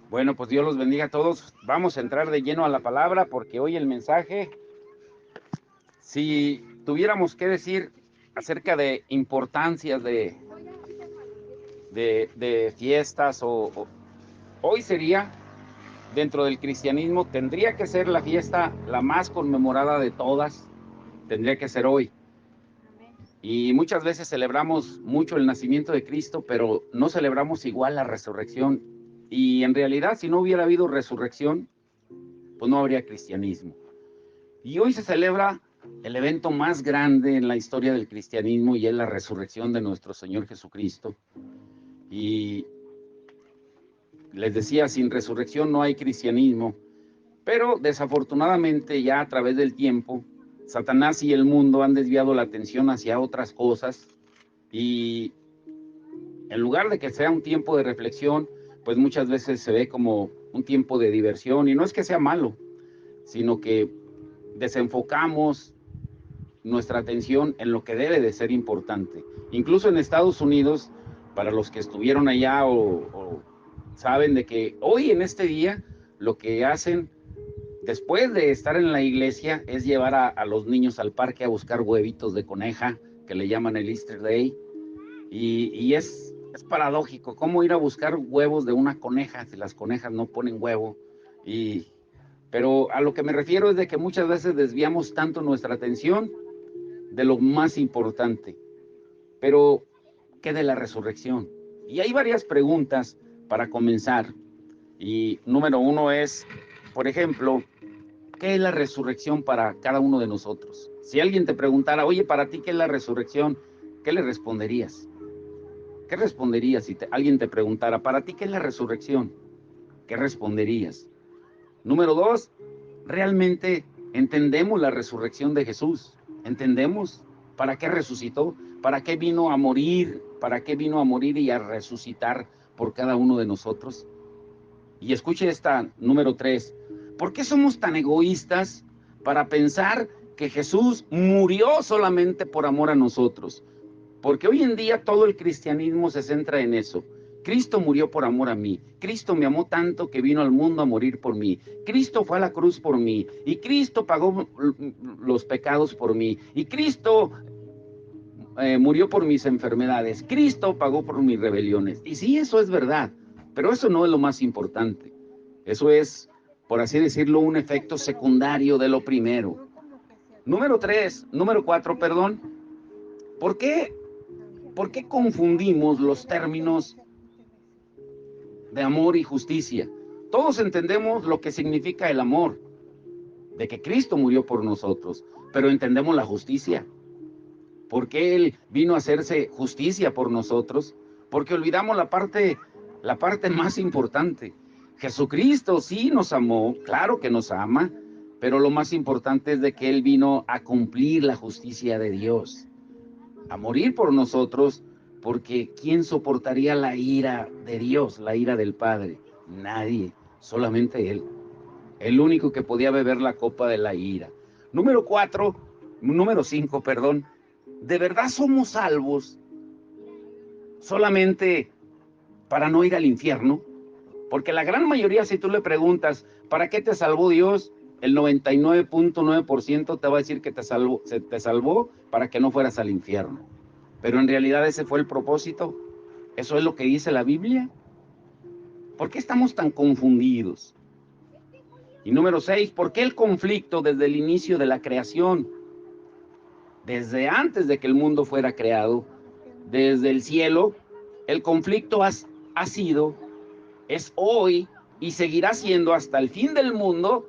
Bueno, pues Dios los bendiga a todos. Vamos a entrar de lleno a la palabra porque hoy el mensaje, si tuviéramos que decir acerca de importancias de fiestas hoy sería, dentro del cristianismo, tendría que ser la fiesta la más conmemorada de todas, tendría que ser hoy. Y muchas veces celebramos mucho el nacimiento de Cristo, pero no celebramos igual la resurrección. Y en realidad, si no hubiera habido resurrección, pues no habría cristianismo. Y hoy se celebra el evento más grande en la historia del cristianismo y es la resurrección de nuestro Señor Jesucristo. Y les decía, sin resurrección no hay cristianismo, pero desafortunadamente ya a través del tiempo, Satanás y el mundo han desviado la atención hacia otras cosas y en lugar de que sea un tiempo de reflexión, pues muchas veces se ve como un tiempo de diversión y no es que sea malo, sino que desenfocamos nuestra atención en lo que debe de ser importante. Incluso en Estados Unidos, para los que estuvieron allá o saben de que hoy en este día lo que hacen después de estar en la iglesia es llevar a los niños al parque a buscar huevitos de coneja, que le llaman el Easter Day, y es paradójico cómo ir a buscar huevos de una coneja si las conejas no ponen huevo. Pero a lo que me refiero es de que muchas veces desviamos tanto nuestra atención de lo más importante. Pero, ¿qué de la resurrección? Y hay varias preguntas para comenzar. Y número uno es, por ejemplo, ¿qué es la resurrección para cada uno de nosotros? Si alguien te preguntara, oye, para ti, ¿qué es la resurrección? ¿Qué le responderías? ¿Qué responderías si alguien te preguntara, para ti, qué es la resurrección? ¿Qué responderías? Número dos, ¿realmente entendemos la resurrección de Jesús? ¿Entendemos para qué resucitó? ¿Para qué vino a morir? ¿Para qué vino a morir y a resucitar por cada uno de nosotros? Y escuche esta número tres. ¿Por qué somos tan egoístas para pensar que Jesús murió solamente por amor a nosotros? Porque hoy en día todo el cristianismo se centra en eso. Cristo murió por amor a mí. Cristo me amó tanto que vino al mundo a morir por mí. Cristo fue a la cruz por mí. Y Cristo pagó los pecados por mí. Y Cristo murió por mis enfermedades. Cristo pagó por mis rebeliones. Y sí, eso es verdad. Pero eso no es lo más importante. Eso es, por así decirlo, un efecto secundario de lo primero. Número cuatro, perdón. ¿Por qué ¿Por qué confundimos los términos de amor y justicia? Todos entendemos lo que significa el amor, de que Cristo murió por nosotros, pero entendemos la justicia. ¿Por qué Él vino a hacerse justicia por nosotros? Porque olvidamos la parte más importante. Jesucristo sí nos amó, claro que nos ama, pero lo más importante es de que Él vino a cumplir la justicia de Dios, a morir por nosotros, porque ¿quién soportaría la ira de Dios, la ira del Padre? Nadie, solamente Él, el único que podía beber la copa de la ira. Número cinco, perdón. ¿De verdad somos salvos solamente para no ir al infierno? Porque la gran mayoría, si tú le preguntas, ¿para qué te salvó Dios? El 99.9% te va a decir que te salvó para que no fueras al infierno. Pero en realidad ese fue el propósito. ¿Eso es lo que dice la Biblia? ¿Por qué estamos tan confundidos? Y número 6, ¿por qué el conflicto desde el inicio de la creación? Desde antes de que el mundo fuera creado, desde el cielo, el conflicto ha sido, es hoy y seguirá siendo hasta el fin del mundo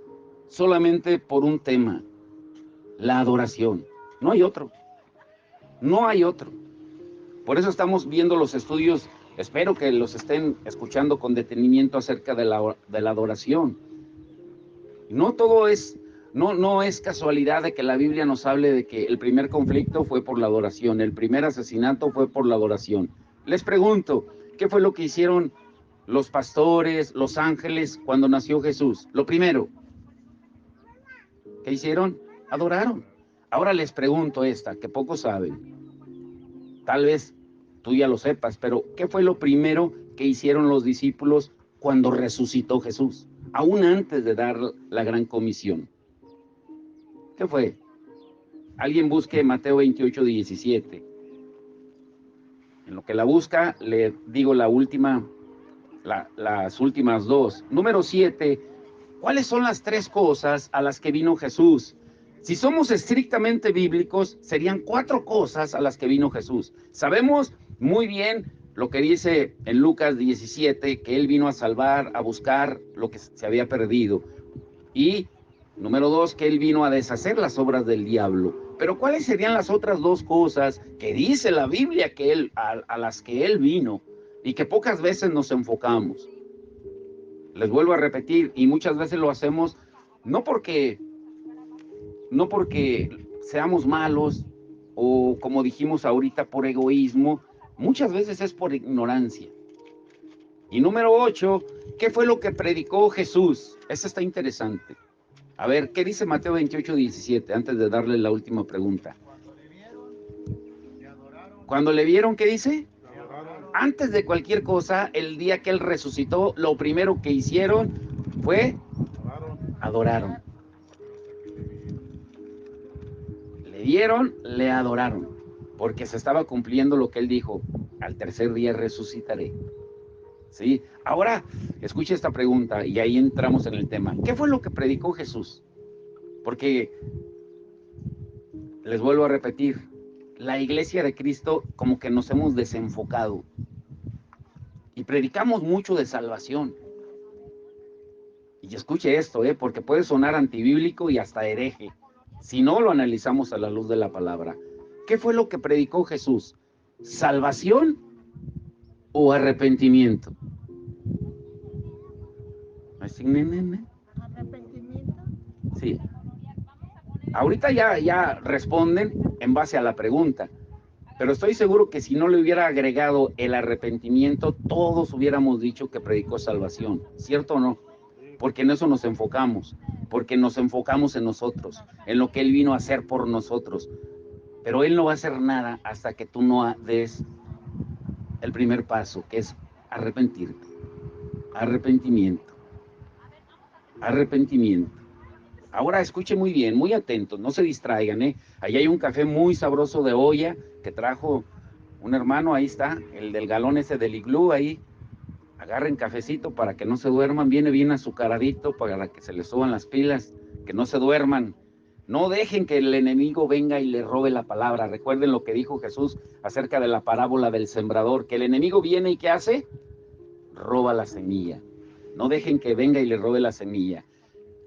solamente por un tema, la adoración. No hay otro, no hay otro. Por eso estamos viendo los estudios, espero que los estén escuchando con detenimiento acerca de la adoración. No todo es, no es casualidad de que la Biblia nos hable de que el primer conflicto fue por la adoración, el primer asesinato fue por la adoración. Les pregunto, ¿qué fue lo que hicieron los pastores, los ángeles cuando nació Jesús? Lo primero, ¿qué hicieron? Adoraron. Ahora les pregunto esta, que pocos saben. Tal vez tú ya lo sepas, pero ¿qué fue lo primero que hicieron los discípulos cuando resucitó Jesús, aún antes de dar la gran comisión? ¿Qué fue? Alguien busque Mateo 28, 17. En lo que la busca, le digo las últimas dos. Número 7, ¿cuáles son las 3 cosas a las que vino Jesús? Si somos estrictamente bíblicos, serían 4 cosas a las que vino Jesús. Sabemos muy bien lo que dice en Lucas 17, que Él vino a salvar, a buscar lo que se había perdido. Y número 2, que Él vino a deshacer las obras del diablo. Pero ¿cuáles serían las otras 2 cosas que dice la Biblia que a las que Él vino y que pocas veces nos enfocamos? Les vuelvo a repetir, y muchas veces lo hacemos no porque seamos malos o, como dijimos ahorita, por egoísmo. Muchas veces es por ignorancia. Y número 8, ¿qué fue lo que predicó Jesús? Eso está interesante. A ver, ¿qué dice Mateo 28, 17? Antes de darle la última pregunta. Cuando le vieron, ¿qué dice? Antes de cualquier cosa, el día que Él resucitó, lo primero que hicieron fue adoraron. Le vieron, le adoraron, porque se estaba cumpliendo lo que Él dijo: al tercer día resucitaré. ¿Sí? Ahora, escuche esta pregunta y ahí entramos en el tema. ¿Qué fue lo que predicó Jesús? Porque, les vuelvo a repetir, la iglesia de Cristo como que nos hemos desenfocado y predicamos mucho de salvación. Y escuche esto, porque puede sonar antibíblico y hasta hereje, si no lo analizamos a la luz de la palabra. ¿Qué fue lo que predicó Jesús? ¿Salvación o arrepentimiento? ¿Arrepentimiento? Sí. Ahorita ya responden en base a la pregunta, pero estoy seguro que si no le hubiera agregado el arrepentimiento, todos hubiéramos dicho que predicó salvación, ¿cierto o no? Porque en eso nos enfocamos, porque nos enfocamos en nosotros, en lo que Él vino a hacer por nosotros. Pero Él no va a hacer nada hasta que tú no des el primer paso, que es arrepentirte. Arrepentimiento. Arrepentimiento. Ahora escuche muy bien, muy atentos, no se distraigan, Ahí hay un café muy sabroso de olla que trajo un hermano, ahí está, el del galón ese del iglú, ahí. Agarren cafecito para que no se duerman, viene bien azucaradito para que se les suban las pilas, que no se duerman. No dejen que el enemigo venga y le robe la palabra. Recuerden lo que dijo Jesús acerca de la parábola del sembrador, que el enemigo viene y ¿qué hace? Roba la semilla. No dejen que venga y le robe la semilla.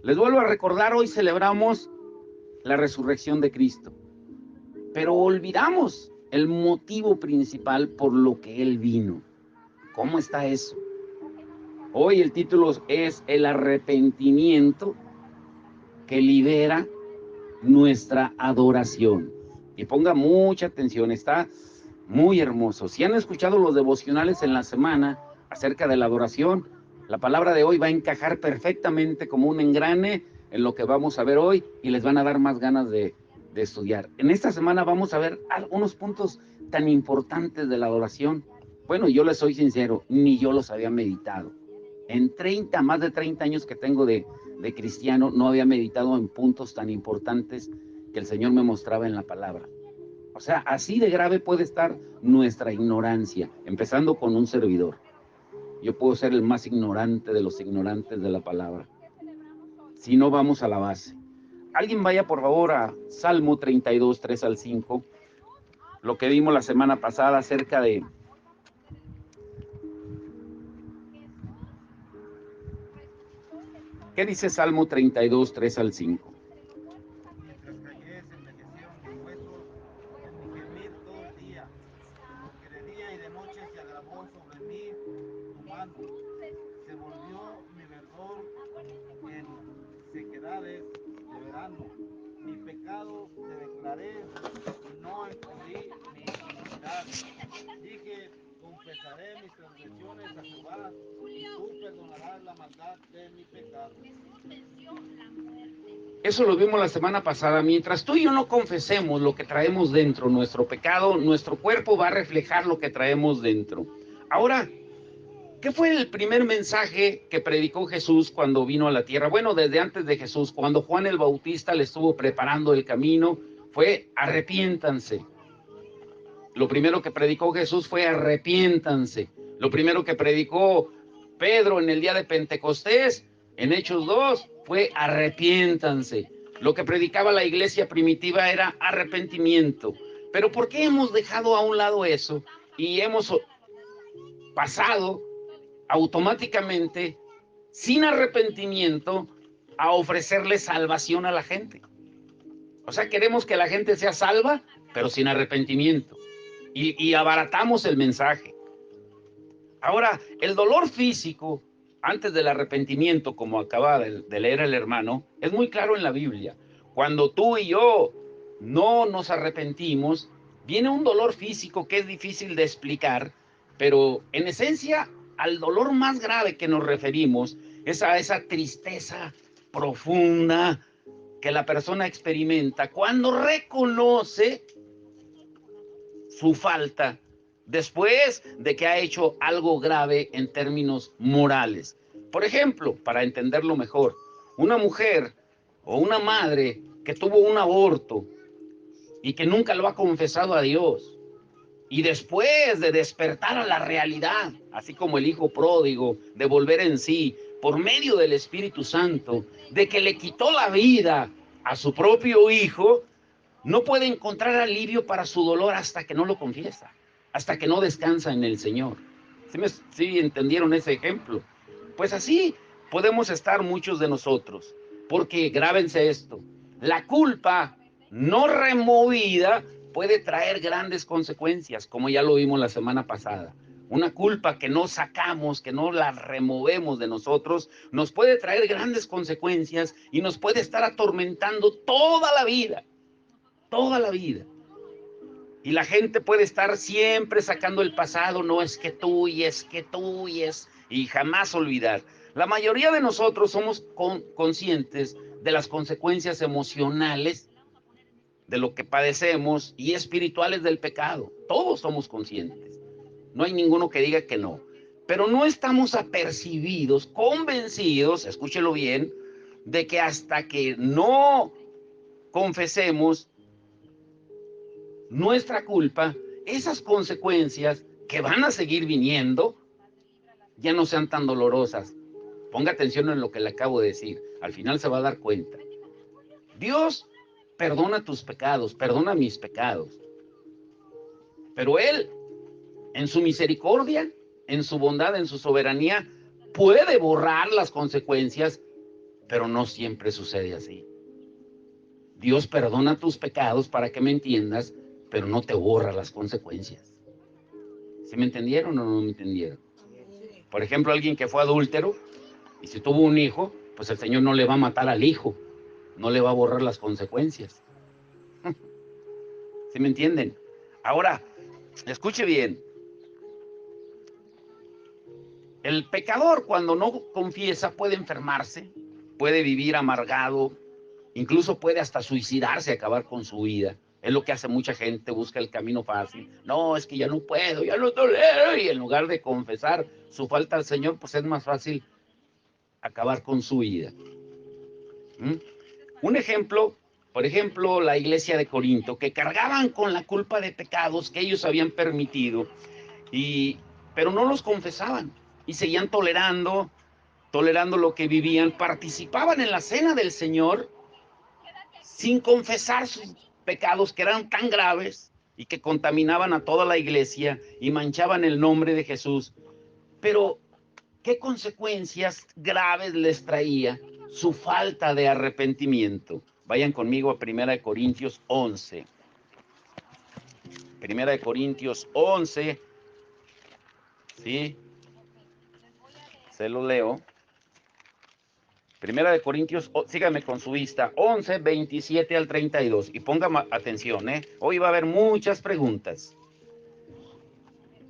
Les vuelvo a recordar, hoy celebramos la resurrección de Cristo, pero olvidamos el motivo principal por lo que Él vino. ¿Cómo está eso? Hoy el título es el arrepentimiento que libera nuestra adoración. Y ponga mucha atención, está muy hermoso. Si han escuchado los devocionales en la semana acerca de la adoración, la palabra de hoy va a encajar perfectamente como un engrane en lo que vamos a ver hoy y les van a dar más ganas de estudiar. En esta semana vamos a ver algunos puntos tan importantes de la adoración. Bueno, yo les soy sincero, ni yo los había meditado. En más de 30 años que tengo de cristiano, no había meditado en puntos tan importantes que el Señor me mostraba en la palabra. O sea, así de grave puede estar nuestra ignorancia, empezando con un servidor. Yo puedo ser el más ignorante de los ignorantes de la palabra. Si no, vamos a la base. Alguien vaya por favor a Salmo 32, 3 al 5, lo que vimos la semana pasada acerca de ¿qué dice Salmo 32, 3 al 5? Mientras callé, se envejecieron mis huesos en mi gemir todo el día, porque de día y de noche se agravó sobre mí tu mano. Se volvió mi verdor en sequedades de verano. Mi pecado te declaré y no encubrí mi iniquidad. Dije, confesaré mis transgresiones a Jehová y tú perdonarás la maldad de mi pecado. Eso lo vimos la semana pasada. Mientras tú y yo no confesemos lo que traemos dentro, nuestro pecado, nuestro cuerpo va a reflejar lo que traemos dentro. Ahora, ¿Qué fue el primer mensaje que predicó Jesús cuando vino a la tierra? Bueno, desde antes de Jesús, cuando Juan el Bautista le estuvo preparando el camino, fue arrepiéntanse. Lo primero que predicó Jesús fue arrepiéntanse. Lo primero que predicó Pedro en el día de Pentecostés, en Hechos 2, fue arrepiéntanse. Lo que predicaba la iglesia primitiva era arrepentimiento. Pero ¿por qué hemos dejado a un lado eso y hemos pasado automáticamente, sin arrepentimiento, a ofrecerle salvación a la gente? O sea, queremos que la gente sea salva, pero sin arrepentimiento. Y abaratamos el mensaje. Ahora, el dolor físico antes del arrepentimiento, como acaba de leer el hermano, es muy claro en la Biblia. Cuando tú y yo no nos arrepentimos, viene un dolor físico que es difícil de explicar, pero en esencia, al dolor más grave que nos referimos es a esa tristeza profunda que la persona experimenta cuando reconoce su falta después de que ha hecho algo grave en términos morales. Por ejemplo, para entenderlo mejor, una mujer o una madre que tuvo un aborto y que nunca lo ha confesado a Dios, y después de despertar a la realidad, así como el hijo pródigo, de volver en sí por medio del Espíritu Santo, de que le quitó la vida a su propio hijo, no puede encontrar alivio para su dolor hasta que no lo confiesa, hasta que no descansa en el Señor. ¿Sí entendieron ese ejemplo? Pues así podemos estar muchos de nosotros, porque grábense esto, la culpa no removida puede traer grandes consecuencias, como ya lo vimos la semana pasada. Una culpa que no sacamos, que no la removemos de nosotros, nos puede traer grandes consecuencias y nos puede estar atormentando toda la vida. Toda la vida. Y la gente puede estar siempre sacando el pasado, no es que tú y es que tú y jamás olvidar. La mayoría de nosotros somos conscientes de las consecuencias emocionales de lo que padecemos y espirituales del pecado. Todos somos conscientes. No hay ninguno que diga que no. Pero no estamos apercibidos, convencidos, escúchelo bien, de que hasta que no confesemos nuestra culpa, esas consecuencias que van a seguir viniendo ya no sean tan dolorosas. Ponga atención en lo que le acabo de decir. Al final se va a dar cuenta. Dios perdona tus pecados, perdona mis pecados. Pero Él, en su misericordia, en su bondad, en su soberanía, puede borrar las consecuencias, pero no siempre sucede así. Dios perdona tus pecados, para que me entiendas, pero no te borra las consecuencias. ¿Sí me entendieron o no me entendieron? Por ejemplo, alguien que fue adúltero y si tuvo un hijo, pues el Señor no le va a matar al hijo, no le va a borrar las consecuencias. ¿Sí me entienden? Ahora, escuche bien. El pecador, cuando no confiesa, puede enfermarse, puede vivir amargado, incluso puede hasta suicidarse, acabar con su vida. Es lo que hace mucha gente, busca el camino fácil. No, es que ya no puedo, ya no tolero. Y en lugar de confesar su falta al Señor, pues es más fácil acabar con su vida. Un ejemplo, por ejemplo, la iglesia de Corinto, que cargaban con la culpa de pecados que ellos habían permitido, pero no los confesaban y seguían tolerando lo que vivían, participaban en la cena del Señor sin confesar sus pecados, que eran tan graves y que contaminaban a toda la iglesia y manchaban el nombre de Jesús. Pero ¿qué consecuencias graves les traía su falta de arrepentimiento? Vayan conmigo a 1 Corintios 11. 1 Corintios 11, ¿sí? Se lo leo. 1 Corintios, síganme con su vista, 11, 27 al 32. Y pongan atención, hoy va a haber muchas preguntas.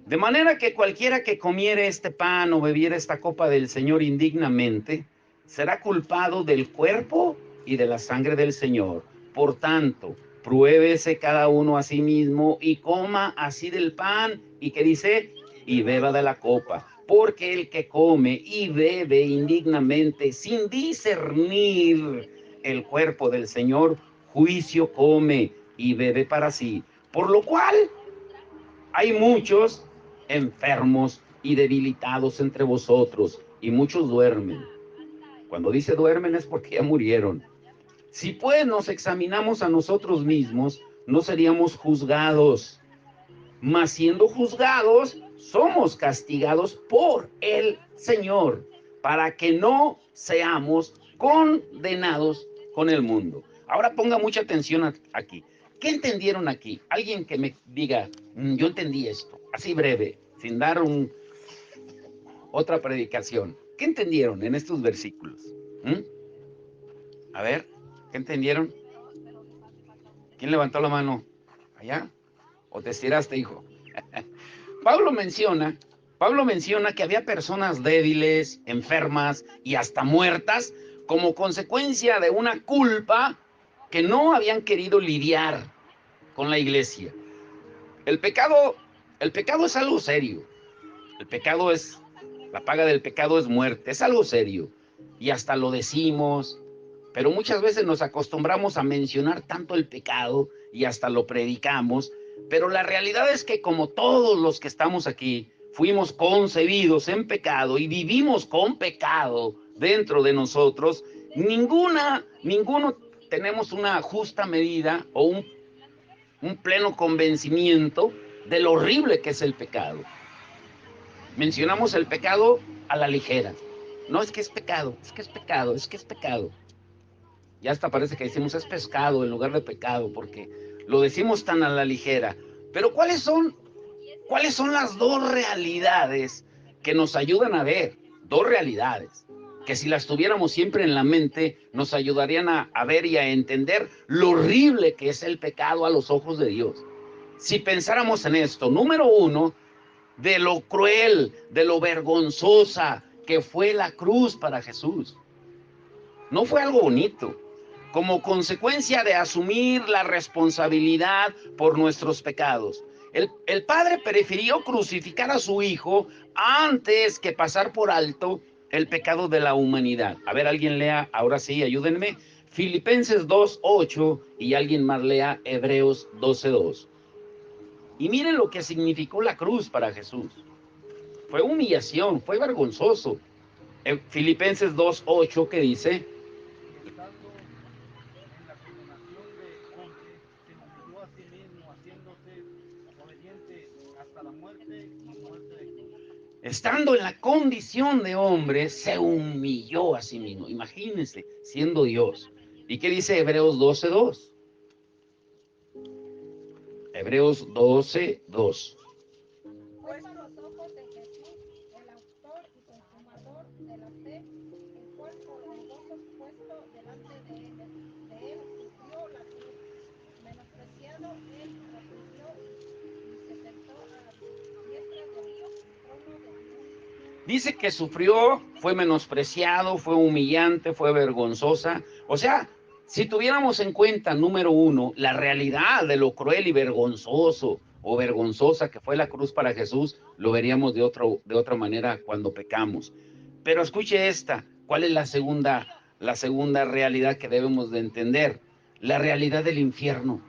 De manera que cualquiera que comiere este pan o bebiera esta copa del Señor indignamente, será culpado del cuerpo y de la sangre del Señor. Por tanto, pruébese cada uno a sí mismo y coma así del pan, y que dice, y beba de la copa. porque el que come y bebe indignamente sin discernir el cuerpo del Señor, juicio come y bebe para sí, por lo cual hay muchos enfermos y debilitados entre vosotros, y muchos duermen. Cuando dice duermen es porque ya murieron. Si pues nos examinamos a nosotros mismos, no seríamos juzgados, mas siendo juzgados, somos castigados por el Señor, para que no seamos condenados con el mundo. Ahora ponga mucha atención aquí. ¿Qué entendieron aquí? Alguien que me diga, yo entendí esto, así breve, sin dar otra predicación. ¿Qué entendieron en estos versículos? A ver, ¿qué entendieron? ¿Quién levantó la mano? ¿Allá? ¿O te estiraste, hijo? Pablo menciona que había personas débiles, enfermas y hasta muertas como consecuencia de una culpa que no habían querido lidiar con la iglesia. El pecado es algo serio. La paga del pecado es muerte, es algo serio. Y hasta lo decimos, pero muchas veces nos acostumbramos a mencionar tanto el pecado y hasta lo predicamos, pero la realidad es que como todos los que estamos aquí, fuimos concebidos en pecado y vivimos con pecado dentro de nosotros, ninguno tenemos una justa medida o un pleno convencimiento de lo horrible que es el pecado. Mencionamos el pecado a la ligera. No es que es pecado, es que es pecado, es que es pecado. Ya hasta parece que decimos es pescado en lugar de pecado, porque lo decimos tan a la ligera. Pero ¿cuáles son las dos realidades que nos ayudan a ver? Dos realidades que si las tuviéramos siempre en la mente, nos ayudarían a ver y a entender lo horrible que es el pecado a los ojos de Dios. Si pensáramos en esto, número uno, de lo cruel, de lo vergonzosa que fue la cruz para Jesús. No fue algo bonito. Como consecuencia de asumir la responsabilidad por nuestros pecados. El Padre prefirió crucificar a su Hijo antes que pasar por alto el pecado de la humanidad. A ver, alguien lea, ahora sí, ayúdenme, Filipenses 2:8 y alguien más lea Hebreos 12:2. Y miren lo que significó la cruz para Jesús. Fue humillación, fue vergonzoso. Filipenses 2:8 que dice, Estando en la condenación de hombre, se humilló a sí mismo, haciéndose obediente hasta la muerte y muerte de cruz. estando en la condición de hombre, se humilló a sí mismo. Imagínense, siendo Dios. ¿Y qué dice Hebreos 12:2? Hebreos 12:2. Puesto los ojos en Jesús, el autor y consumador de la fe, el cual por el gozo puesto delante de él sufrió la cruz, menospreciado él la sufrió y se sentó a la diestra del trono de Dios. Dice que sufrió, fue menospreciado, fue humillante, fue vergonzosa. O sea, si tuviéramos en cuenta, número uno, la realidad de lo cruel y vergonzoso o vergonzosa que fue la cruz para Jesús, lo veríamos de otra manera cuando pecamos. Pero escuche esta, ¿cuál es la segunda realidad que debemos de entender? La realidad del infierno,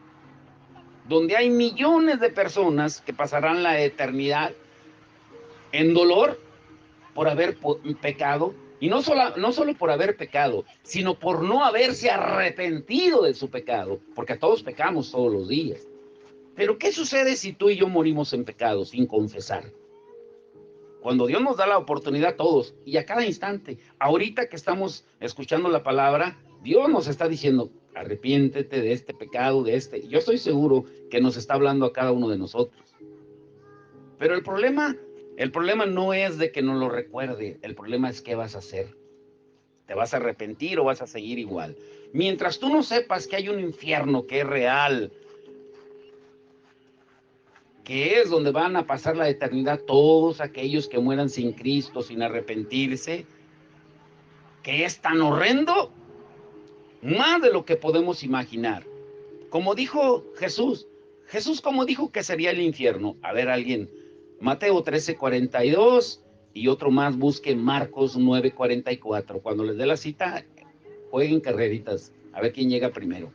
donde hay millones de personas que pasarán la eternidad en dolor por haber pecado, y no solo por haber pecado, sino por no haberse arrepentido de su pecado, porque todos pecamos todos los días. Pero ¿qué sucede si tú y yo morimos en pecado sin confesar? Cuando Dios nos da la oportunidad a todos y a cada instante, ahorita que estamos escuchando la palabra, Dios nos está diciendo, arrepiéntete de este pecado, de este. Yo estoy seguro que nos está hablando a cada uno de nosotros. Pero el problema no es de que no lo recuerde, el problema es qué vas a hacer. ¿Te vas a arrepentir o vas a seguir igual? Mientras tú no sepas que hay un infierno que es real, que es donde van a pasar la eternidad todos aquellos que mueran sin Cristo, sin arrepentirse, que es tan horrendo, más de lo que podemos imaginar. Como dijo Jesús como dijo que sería el infierno. A ver, alguien, Mateo 13:42 y otro más, busque Marcos 9:44. Cuando les dé la cita, jueguen carreritas, a ver quién llega primero.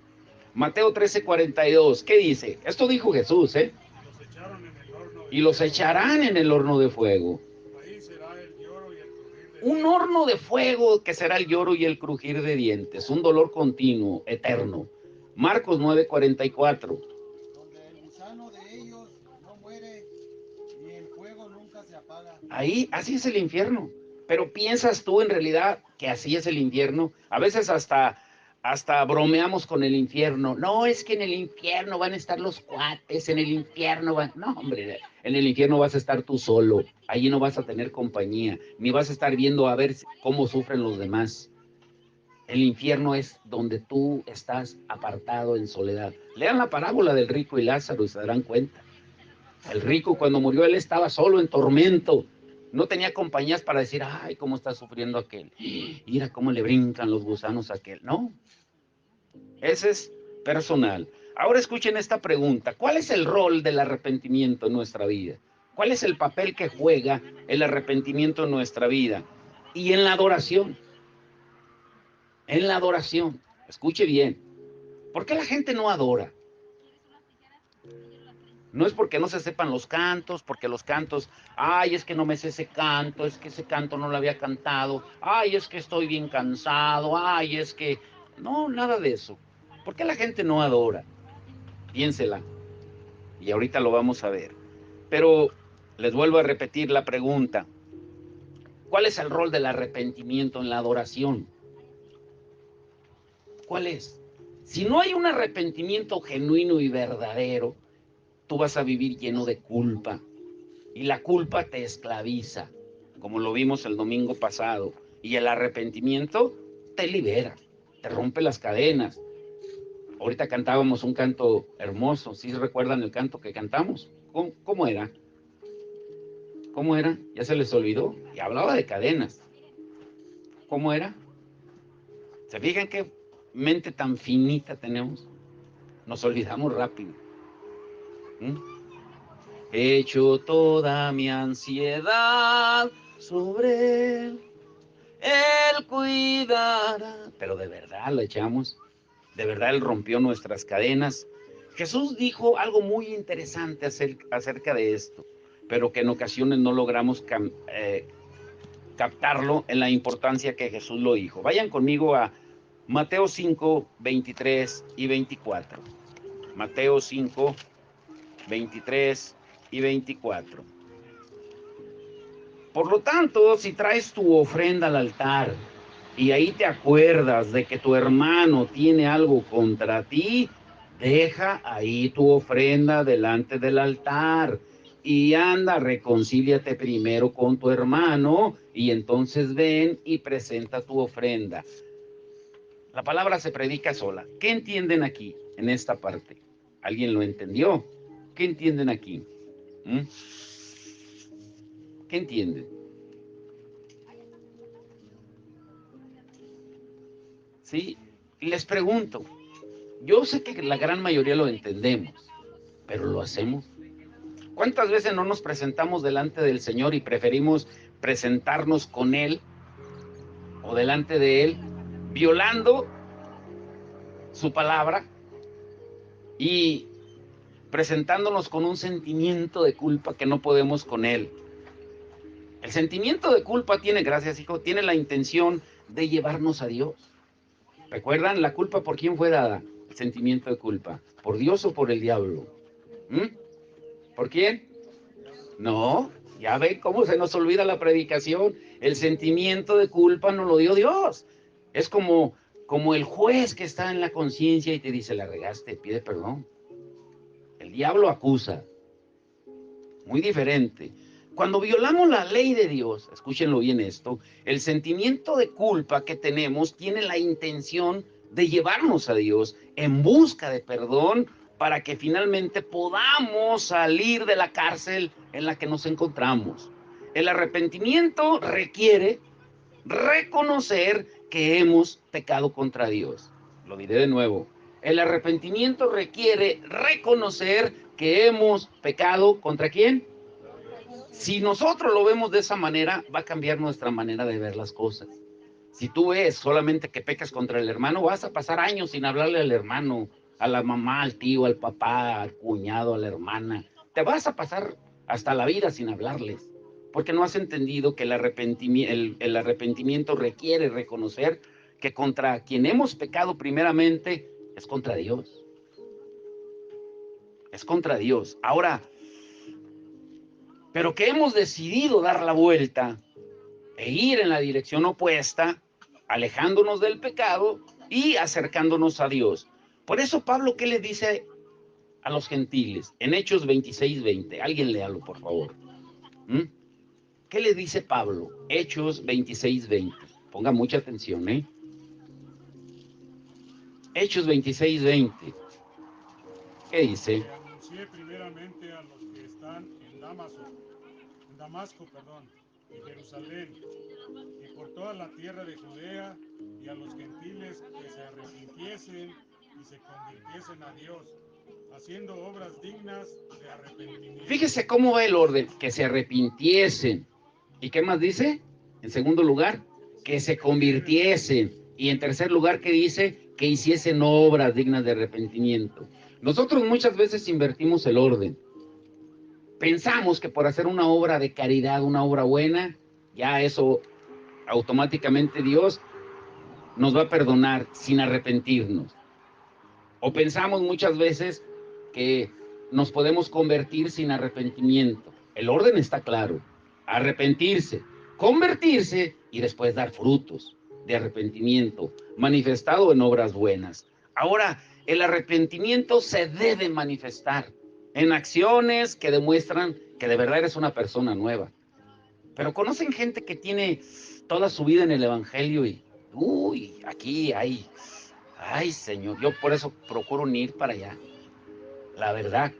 Mateo 13:42, ¿qué dice? Esto dijo Jesús, ¿eh? Los echaron en el horno de Y los fuego. echarán en el horno de fuego. Ahí será el lloro y el crujir de Un dientes. horno de fuego que será el lloro y el crujir de dientes, un dolor continuo, eterno. Marcos 9:44. Donde el gusano de ellos no muere y el fuego nunca se apaga. Ahí, así es el infierno. Pero piensas tú en realidad que así es el infierno. A veces hasta bromeamos con el infierno. No, es que en el infierno van a estar los cuates, en el infierno van... No, hombre, en el infierno vas a estar tú solo. Allí no vas a tener compañía, ni vas a estar viendo a ver cómo sufren los demás. El infierno es donde tú estás apartado en soledad. Lean la parábola del rico y Lázaro y se darán cuenta. El rico, cuando murió, él estaba solo en tormento. No tenía compañías para decir, ay, cómo está sufriendo aquel. Mira cómo le brincan los gusanos a aquel. No, ese es personal. Ahora escuchen esta pregunta. ¿Cuál es el rol del arrepentimiento en nuestra vida? ¿Cuál es el papel que juega el arrepentimiento en nuestra vida? Y en la adoración. En la adoración. Escuche bien. ¿Por qué la gente no adora? No es porque no se sepan los cantos, porque los cantos, ay, es que no me sé ese canto, es que ese canto no lo había cantado, ay, es que estoy bien cansado, ay, es que... No, nada de eso. ¿Por qué la gente no adora? Piénsela. Y ahorita lo vamos a ver. Pero les vuelvo a repetir la pregunta. ¿Cuál es el rol del arrepentimiento en la adoración? ¿Cuál es? Si no hay un arrepentimiento genuino y verdadero, tú vas a vivir lleno de culpa. Y la culpa te esclaviza, como lo vimos el domingo pasado. Y el arrepentimiento te libera, te rompe las cadenas. Ahorita cantábamos un canto hermoso. ¿Sí recuerdan el canto que cantamos? ¿Cómo era? ¿Cómo era? Ya se les olvidó. Y hablaba de cadenas. ¿Cómo era? ¿Se fijan qué mente tan finita tenemos? Nos olvidamos rápido. He hecho toda mi ansiedad sobre él. Él cuidará. Pero de verdad lo echamos. De verdad Él rompió nuestras cadenas. Jesús dijo algo muy interesante acerca de esto, pero que en ocasiones no logramos captarlo en la importancia que Jesús lo dijo. Vayan conmigo a Mateo 5, 23 y 24. Mateo 5, 23 y 24. Por lo tanto, si traes tu ofrenda al altar y ahí te acuerdas de que tu hermano tiene algo contra ti, deja ahí tu ofrenda delante del altar y anda, reconcíliate primero con tu hermano y entonces ven y presenta tu ofrenda. La palabra se predica sola. ¿Qué entienden aquí en esta parte? ¿Alguien lo entendió? ¿Qué entienden aquí? ¿Qué entienden? Sí, les pregunto, yo sé que la gran mayoría lo entendemos, pero ¿lo hacemos? ¿Cuántas veces no nos presentamos delante del Señor y preferimos presentarnos con Él o delante de Él, violando su palabra y presentándonos con un sentimiento de culpa que no podemos con Él? El sentimiento de culpa tiene, gracias hijo, tiene la intención de llevarnos a Dios. ¿Recuerdan la culpa por quién fue dada? El sentimiento de culpa. ¿Por Dios o por el diablo? ¿Por quién? No, ya ven cómo se nos olvida la predicación. El sentimiento de culpa nos lo dio Dios. Es como el juez que está en la conciencia y te dice, la regaste, pide perdón. El diablo acusa. Muy diferente. Cuando violamos la ley de Dios, escúchenlo bien esto, el sentimiento de culpa que tenemos tiene la intención de llevarnos a Dios en busca de perdón para que finalmente podamos salir de la cárcel en la que nos encontramos. El arrepentimiento requiere reconocer que hemos pecado contra Dios. Lo diré de nuevo. El arrepentimiento requiere reconocer que hemos pecado ¿contra quién? Si nosotros lo vemos de esa manera, va a cambiar nuestra manera de ver las cosas. Si tú ves solamente que pecas contra el hermano, vas a pasar años sin hablarle al hermano, a la mamá, al tío, al papá, al cuñado, a la hermana. Te vas a pasar hasta la vida sin hablarles, porque no has entendido que el arrepentimiento requiere reconocer que contra quien hemos pecado primeramente es contra Dios. Es contra Dios. Ahora, pero que hemos decidido dar la vuelta e ir en la dirección opuesta, alejándonos del pecado y acercándonos a Dios. Por eso Pablo, ¿qué le dice a los gentiles? En Hechos 26:20. Alguien léalo, por favor. ¿Mm? ¿Qué le dice Pablo? Hechos 26:20. Ponga mucha atención, ¿eh? Hechos 26:20. ¿Qué dice? Le anuncié primeramente a los que están en Damasco, y Jerusalén, y por toda la tierra de Judea, y a los gentiles que se arrepintiesen y se convirtiesen a Dios, haciendo obras dignas de arrepentimiento. Fíjese cómo va el orden, que se arrepintiesen. ¿Y qué más dice? En segundo lugar, que se convirtiesen. Y en tercer lugar, ¿qué dice? Que hiciesen obras dignas de arrepentimiento. Nosotros muchas veces invertimos el orden. Pensamos que por hacer una obra de caridad, una obra buena, ya eso automáticamente Dios nos va a perdonar sin arrepentirnos. O pensamos muchas veces que nos podemos convertir sin arrepentimiento. El orden está claro. Arrepentirse, convertirse y después dar frutos de arrepentimiento, manifestado en obras buenas. Ahora, el arrepentimiento se debe manifestar en acciones que demuestran que de verdad eres una persona nueva. Pero conocen gente que tiene toda su vida en el Evangelio y, aquí hay, ay Señor, yo por eso procuro ni ir para allá. La verdad,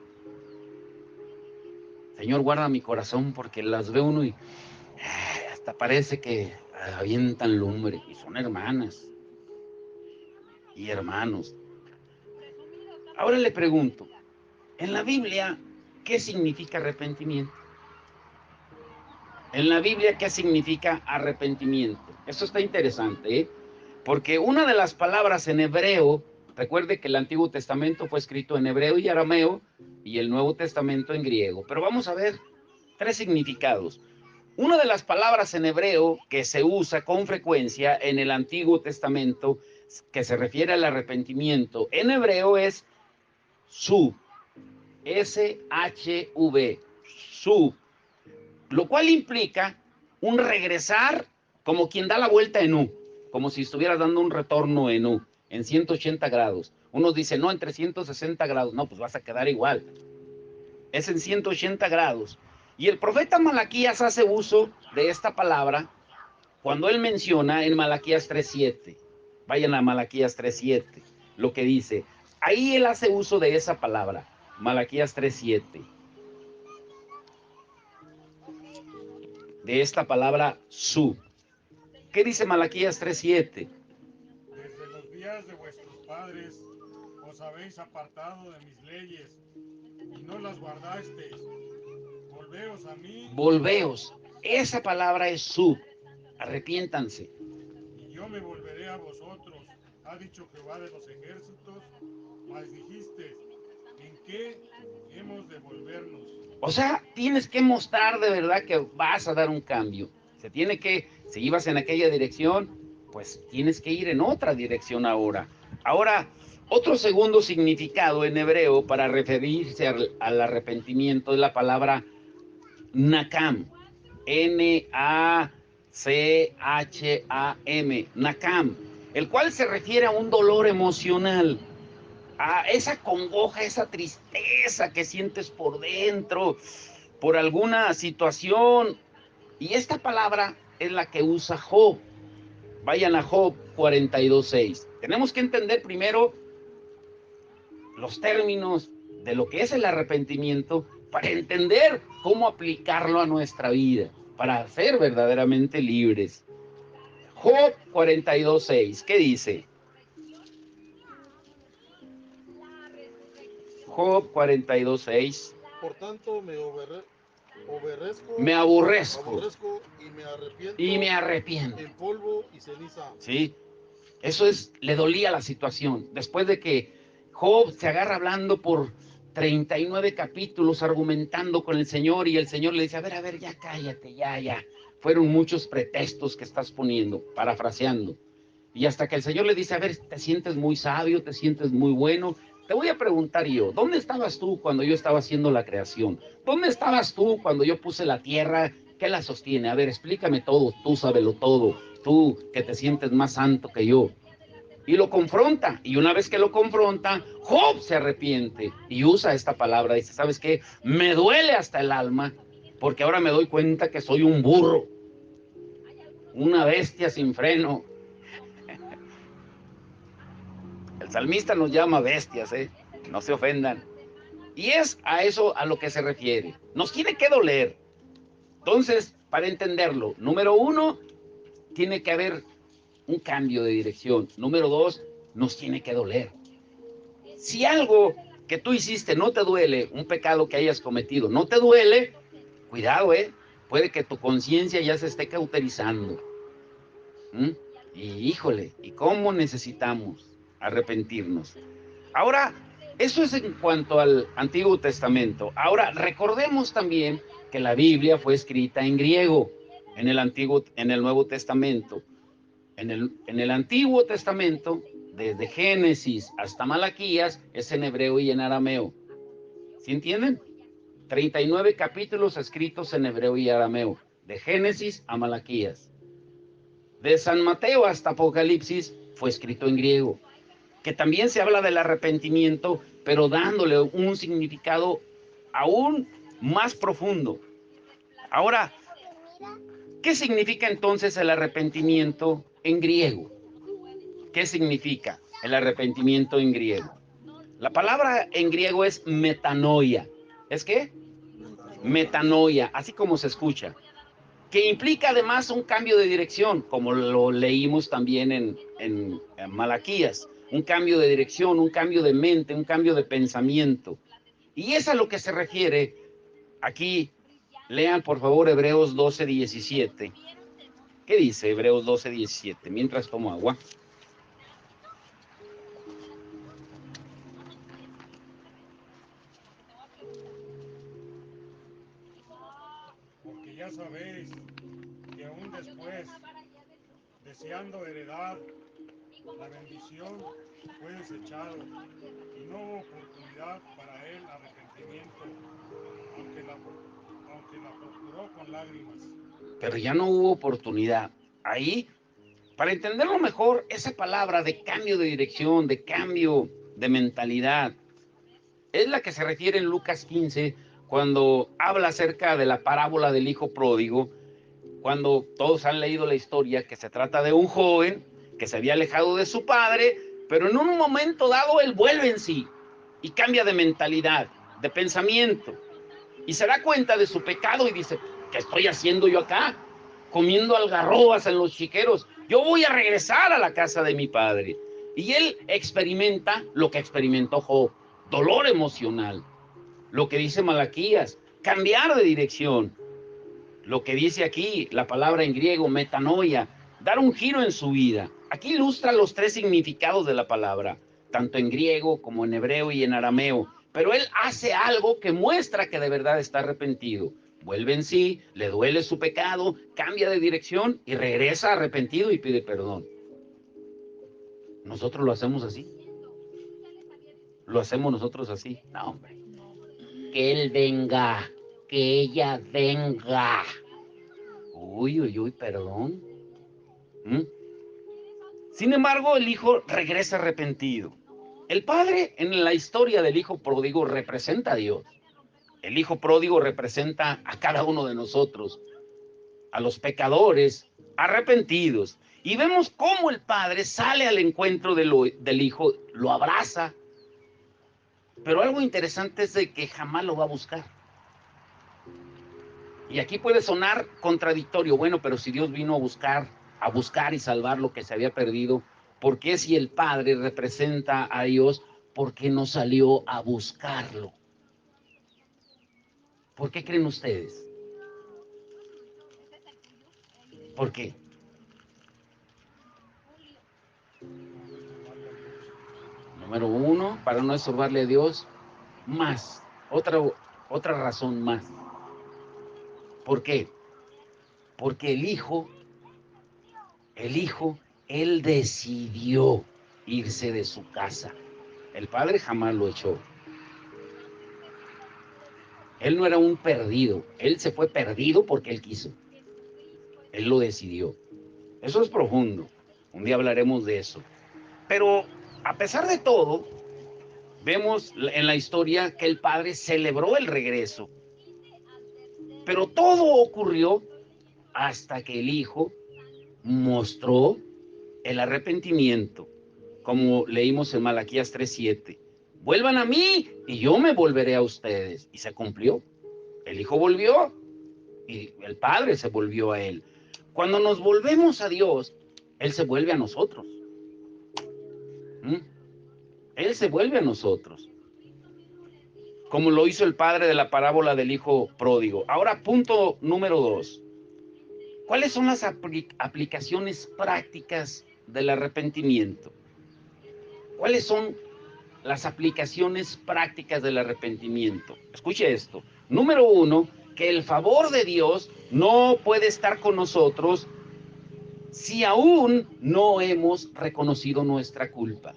Señor, guarda mi corazón porque las ve uno y hasta parece que avientan lumbre y son hermanas y hermanos. Ahora le pregunto, en la Biblia, ¿qué significa arrepentimiento? En la Biblia, ¿qué significa arrepentimiento? Eso está interesante, ¿eh? Porque una de las palabras en hebreo, recuerde que el Antiguo Testamento fue escrito en hebreo y arameo y el Nuevo Testamento en griego. Pero vamos a ver tres significados. Una de las palabras en hebreo que se usa con frecuencia en el Antiguo Testamento, que se refiere al arrepentimiento, en hebreo es shuv, S-H-V, shuv, lo cual implica un regresar como quien da la vuelta en U, como si estuvieras dando un retorno en U, en 180 grados. Unos dicen, no, en 360 grados. No, pues vas a quedar igual. Es en 180 grados. Y el profeta Malaquías hace uso de esta palabra cuando él menciona en Malaquías 3:7. Vayan a Malaquías 3:7, lo que dice. Ahí él hace uso de esa palabra, Malaquías 3:7. De esta palabra su. ¿Qué dice Malaquías 3:7? Desde los días de vuestros padres os habéis apartado de mis leyes y no las guardasteis. Volveos a mí. Volveos. Esa palabra es su. Arrepiéntanse. Y yo me volveré a vosotros, ha dicho Jehová de los ejércitos. Mas dijiste, ¿en qué hemos de volvernos? O sea, tienes que mostrar de verdad que vas a dar un cambio. Se tiene que, si ibas en aquella dirección, pues tienes que ir en otra dirección ahora. Ahora, otro segundo significado en hebreo para referirse al arrepentimiento es la palabra nakam. N-A-C-H-A-M. Nakam. El cual se refiere a un dolor emocional, a esa congoja, esa tristeza que sientes por dentro, por alguna situación. Y esta palabra es la que usa Job. Vayan a Job 42:6. Tenemos que entender primero los términos de lo que es el arrepentimiento para entender cómo aplicarlo a nuestra vida, para ser verdaderamente libres. Job 42:6, ¿qué dice? Job 42:6. Por tanto, me me aborrezco y me arrepiento. en polvo y ceniza. Sí, eso es, le dolía la situación. Después de que Job se agarra hablando por 39 capítulos, argumentando con el Señor, y el Señor le dice, a ver, ya cállate, ya. Fueron muchos pretextos que estás poniendo, parafraseando. Y hasta que el Señor le dice, a ver, te sientes muy sabio, te sientes muy bueno. Te voy a preguntar yo, ¿dónde estabas tú cuando yo estaba haciendo la creación? ¿Dónde estabas tú cuando yo puse la tierra? ¿Qué la sostiene? A ver, explícame todo, tú sábelo todo, tú que te sientes más santo que yo. Y lo confronta, y una vez que lo confronta, Job se arrepiente y usa esta palabra. Dice, ¿sabes qué? Me duele hasta el alma, porque ahora me doy cuenta que soy un burro, una bestia sin freno. El salmista nos llama bestias, no se ofendan. Y es a eso a lo que se refiere. Nos tiene que doler. Entonces, para entenderlo, número uno, tiene que haber un cambio de dirección. Número dos, nos tiene que doler. Si algo que tú hiciste no te duele, un pecado que hayas cometido no te duele, cuidado, puede que tu conciencia ya se esté cauterizando. Y híjole, ¿y cómo necesitamos arrepentirnos? Ahora, eso es en cuanto al Antiguo Testamento. Ahora, recordemos también que la Biblia fue escrita en griego en el Nuevo Testamento. En el Antiguo Testamento, desde Génesis hasta Malaquías, es en hebreo y en arameo. ¿Sí entienden? 39 capítulos escritos en hebreo y arameo, de Génesis a Malaquías. De San Mateo hasta Apocalipsis fue escrito en griego, que también se habla del arrepentimiento, pero dándole un significado aún más profundo. Ahora, ¿qué significa entonces el arrepentimiento en griego? ¿Qué significa el arrepentimiento en griego? La palabra en griego es metanoia. ¿Es qué? Metanoia, así como se escucha. Que implica además un cambio de dirección, como lo leímos también en Malaquías. Un cambio de dirección, un cambio de mente, un cambio de pensamiento. Y es a lo que se refiere aquí. Lean por favor Hebreos 12:17. ¿Qué dice Hebreos 12:17? Mientras tomo agua. Porque ya sabéis que aún después, deseando heredad, la bendición fue desechado y no hubo oportunidad para el arrepentimiento, aunque la procuró con lágrimas. Pero ya no hubo oportunidad. Ahí, para entenderlo mejor, esa palabra de cambio de dirección, de cambio de mentalidad, es la que se refiere en Lucas 15, cuando habla acerca de la parábola del hijo pródigo, cuando todos han leído la historia, que se trata de un joven que se había alejado de su padre, pero en un momento dado él vuelve en sí y cambia de mentalidad, de pensamiento, y se da cuenta de su pecado y dice, ¿qué estoy haciendo yo acá? Comiendo algarrobas en los chiqueros. Yo voy a regresar a la casa de mi padre. Y él experimenta lo que experimentó Job, dolor emocional. Lo que dice Malaquías, cambiar de dirección. Lo que dice aquí, la palabra en griego, metanoia, dar un giro en su vida. Aquí ilustra los tres significados de la palabra, tanto en griego como en hebreo y en arameo. Pero él hace algo que muestra que de verdad está arrepentido. Vuelve en sí, le duele su pecado, cambia de dirección y regresa arrepentido y pide perdón. ¿Nosotros lo hacemos así? ¿Lo hacemos nosotros así? No, hombre. Que él venga, que ella venga. Uy, perdón. Sin embargo, el hijo regresa arrepentido. El padre en la historia del hijo pródigo representa a Dios. El hijo pródigo representa a cada uno de nosotros, a los pecadores arrepentidos. Y vemos cómo el padre sale al encuentro del hijo, lo abraza. Pero algo interesante es de que jamás lo va a buscar. Y aquí puede sonar contradictorio. Bueno, pero si Dios vino a buscar y salvar lo que se había perdido, ¿por qué si el Padre representa a Dios, por qué no salió a buscarlo? ¿Por qué creen ustedes? ¿Por qué? Número uno, para no estorbarle a Dios. Más, otra razón más. ¿Por qué? Porque el hijo, él decidió irse de su casa. El padre jamás lo echó. Él no era un perdido. Él se fue perdido porque él quiso. Él lo decidió. Eso es profundo. Un día hablaremos de eso. Pero a pesar de todo, vemos en la historia que el padre celebró el regreso. Pero todo ocurrió hasta que el hijo mostró el arrepentimiento, como leímos en Malaquías 3:7. Vuelvan a mí y yo me volveré a ustedes. Y se cumplió. El hijo volvió y el padre se volvió a él. Cuando nos volvemos a Dios, Él se vuelve a nosotros. ¿Mm? Él se vuelve a nosotros, como lo hizo el padre de la parábola del hijo pródigo. Ahora, punto número 2. ¿Cuáles son las aplicaciones prácticas del arrepentimiento? ¿Cuáles son las aplicaciones prácticas del arrepentimiento? Escuche esto. Número 1, que el favor de Dios no puede estar con nosotros si aún no hemos reconocido nuestra culpa.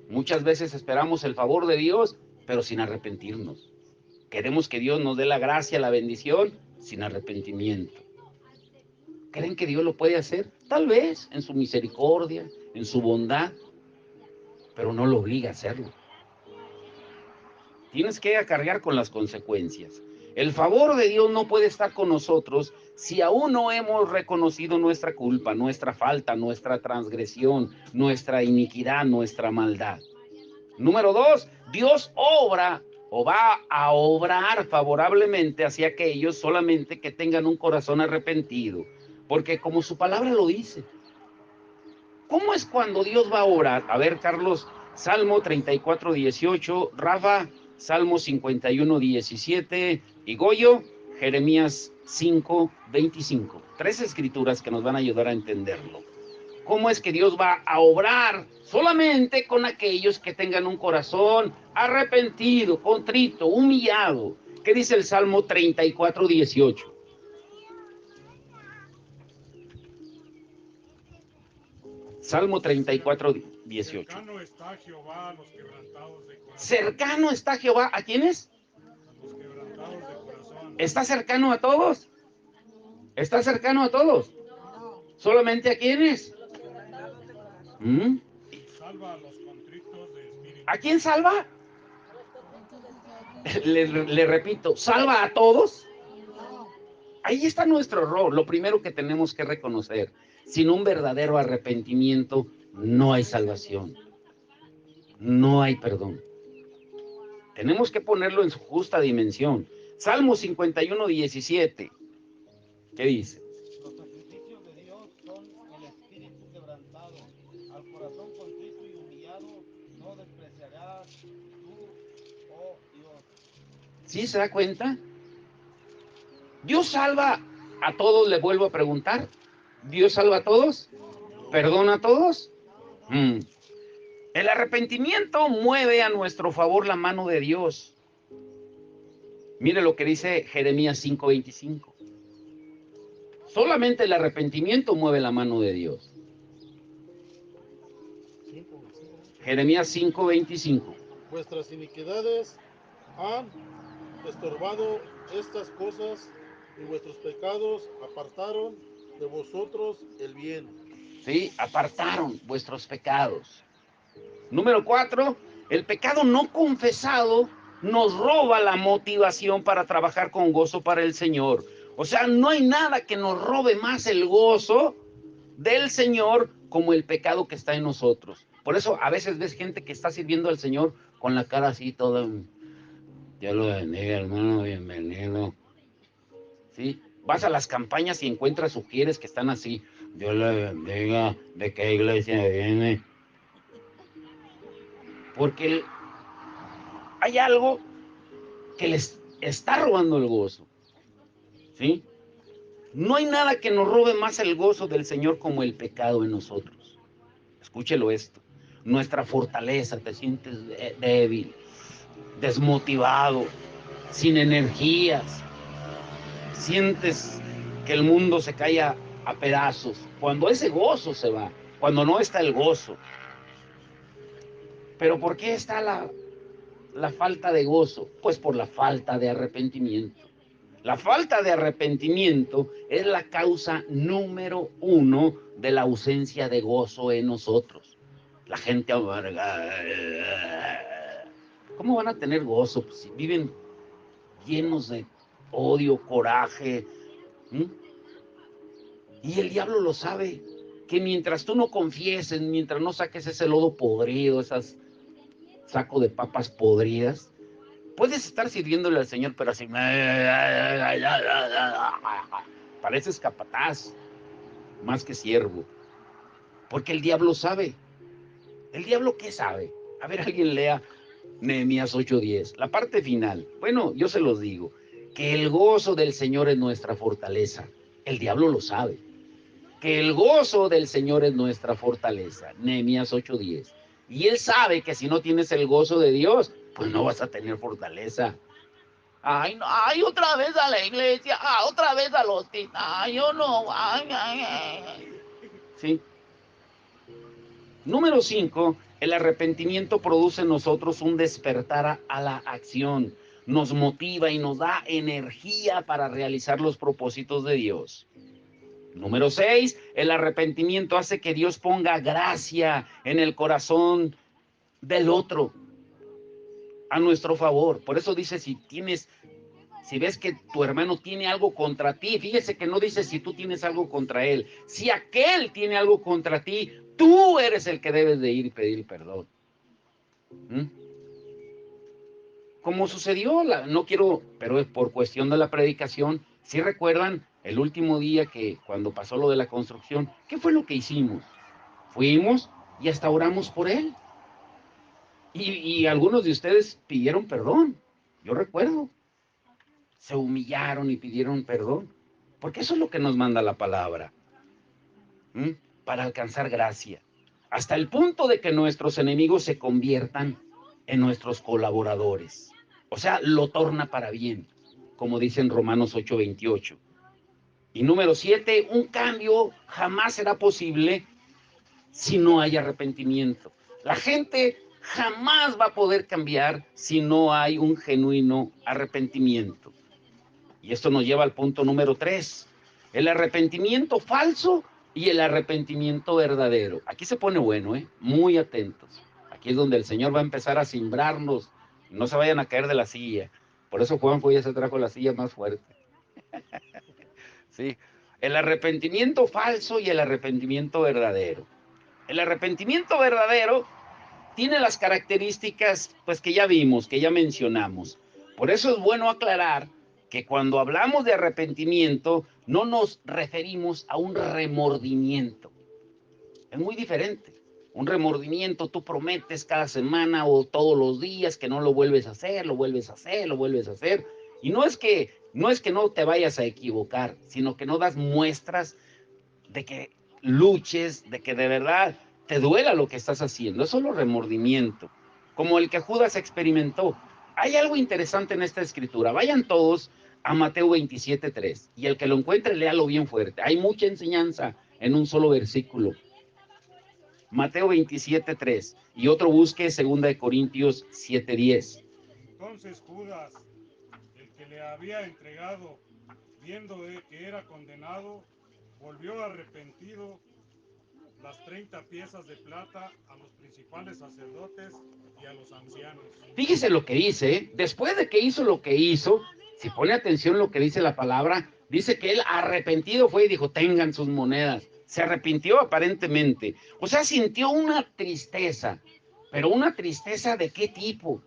Muchas veces esperamos el favor de Dios, pero sin arrepentirnos. Queremos que Dios nos dé la gracia, la bendición, sin arrepentimiento. ¿Creen que Dios lo puede hacer? Tal vez, en su misericordia, en su bondad, pero no lo obliga a hacerlo. Tienes que cargar con las consecuencias. El favor de Dios no puede estar con nosotros si aún no hemos reconocido nuestra culpa, nuestra falta, nuestra transgresión, nuestra iniquidad, nuestra maldad. Número 2, Dios obra o va a obrar favorablemente hacia aquellos solamente que tengan un corazón arrepentido. Porque como su palabra lo dice. ¿Cómo es cuando Dios va a obrar? A ver, Carlos, Salmo 34:18, Rafa, Salmo 51:17 y Goyo, Jeremías 5:25. 3 escrituras que nos van a ayudar a entenderlo. ¿Cómo es que Dios va a obrar? Solamente con aquellos que tengan un corazón arrepentido, contrito, humillado. ¿Qué dice el Salmo 34:18? Salmo 34:18. Cercano está Jehová a los quebrantados de corazón. Cercano está Jehová. ¿A quiénes? A los quebrantados de corazón. ¿Está cercano a todos? ¿Está cercano a todos? ¿Solamente a quiénes? ¿Mm? Salva a los contritos de espíritu. ¿A quién salva? Le repito, ¿salva a todos? Ahí está nuestro error. Lo primero que tenemos que reconocer: sin un verdadero arrepentimiento no hay salvación, no hay perdón. Tenemos que ponerlo en su justa dimensión. Salmo 51:17. ¿Qué dice? Los sacrificios de Dios son el espíritu quebrantado. Al corazón contrito y humillado no despreciarás tú, oh Dios. ¿Sí se da cuenta? ¿Dios salva a todos? Le vuelvo a preguntar. ¿Dios salva a todos? ¿Perdona a todos? El arrepentimiento mueve a nuestro favor la mano de Dios. Mire lo que dice Jeremías 5:25. Solamente el arrepentimiento mueve la mano de Dios. Jeremías 5:25. Vuestras iniquidades han estorbado estas cosas y vuestros pecados apartaron de vosotros el bien. Sí, apartaron vuestros pecados. Número 4, el pecado no confesado nos roba la motivación para trabajar con gozo para el Señor. O sea, no hay nada que nos robe más el gozo del Señor como el pecado que está en nosotros. Por eso a veces ves gente que está sirviendo al Señor con la cara así toda. Dios lo bendiga, hermano, bienvenido. ¿Sí? Vas a las campañas y encuentras sugieres que están así. Dios le bendiga, ¿de qué iglesia viene? Porque hay algo que les está robando el gozo. ¿Sí? No hay nada que nos robe más el gozo del Señor como el pecado en nosotros. Escúchelo esto. Nuestra fortaleza, te sientes débil, desmotivado, sin energías. Sientes que el mundo se cae a pedazos. Cuando ese gozo se va, cuando no está el gozo. ¿Pero por qué está la falta de gozo? Pues por la falta de arrepentimiento. La falta de arrepentimiento es la causa número 1 de la ausencia de gozo en nosotros. La gente amarga. ¿Cómo van a tener gozo? Pues si viven llenos de odio, coraje. Y el diablo lo sabe, que mientras tú no confieses, mientras no saques ese lodo podrido, esas saco de papas podridas, puedes estar sirviéndole al Señor, pero así pareces capataz más que siervo, porque el diablo sabe. ¿El diablo qué sabe? A ver, alguien lea Nehemías 8:10, la parte final. Bueno, yo se los digo, que el gozo del Señor es nuestra fortaleza. El diablo lo sabe, que el gozo del Señor es nuestra fortaleza. Nehemías 8:10. Y él sabe que si no tienes el gozo de Dios, pues no vas a tener fortaleza. Ay, no, ay, otra vez a la iglesia, otra vez a los titos, ay, yo no, ay. Sí. Número 5, el arrepentimiento produce en nosotros un despertar a la acción. Nos motiva y nos da energía para realizar los propósitos de Dios. Número 6, el arrepentimiento hace que Dios ponga gracia en el corazón del otro a nuestro favor. Por eso dice, si ves que tu hermano tiene algo contra ti, fíjese que no dice si tú tienes algo contra él. Si aquel tiene algo contra ti, tú eres el que debes de ir y pedir perdón. Como sucedió, no quiero, pero es por cuestión de la predicación. ¿Sí recuerdan el último día que cuando pasó lo de la construcción? ¿Qué fue lo que hicimos? Fuimos y hasta oramos por él. Y algunos de ustedes pidieron perdón. Yo recuerdo. Se humillaron y pidieron perdón. Porque eso es lo que nos manda la palabra. Para alcanzar gracia. Hasta el punto de que nuestros enemigos se conviertan en nuestros colaboradores. O sea, lo torna para bien, como dice en Romanos 8:28. Y número 7, un cambio jamás será posible si no hay arrepentimiento. La gente jamás va a poder cambiar si no hay un genuino arrepentimiento. Y esto nos lleva al punto número 3, el arrepentimiento falso y el arrepentimiento verdadero. Aquí se pone bueno, muy atentos. Aquí es donde el Señor va a empezar a simbrarnos. No se vayan a caer de la silla. Por eso Juanjo ya se trajo la silla más fuerte. Sí. El arrepentimiento falso y el arrepentimiento verdadero. El arrepentimiento verdadero tiene las características pues que ya vimos, que ya mencionamos. Por eso es bueno aclarar que cuando hablamos de arrepentimiento no nos referimos a un remordimiento. Es muy diferente. Un remordimiento, tú prometes cada semana o todos los días que no lo vuelves a hacer, lo vuelves a hacer, lo vuelves a hacer. Y no es que no te vayas a equivocar, sino que no das muestras de que luches, de que de verdad te duela lo que estás haciendo. Eso es solo remordimiento, como el que Judas experimentó. Hay algo interesante en esta escritura. Vayan todos a Mateo 27:3 y el que lo encuentre, léalo bien fuerte. Hay mucha enseñanza en un solo versículo. Mateo 27:3 y otro busque 2 Corintios 7:10. Entonces Judas, el que le había entregado, viendo que era condenado, volvió arrepentido las 30 piezas de plata a los principales sacerdotes y a los ancianos. Fíjese lo que dice, después de que hizo lo que hizo, si pone atención lo que dice la palabra, dice que él arrepentido fue y dijo, tengan sus monedas. Se arrepintió aparentemente, o sea, sintió una tristeza, pero una tristeza ¿de qué tipo?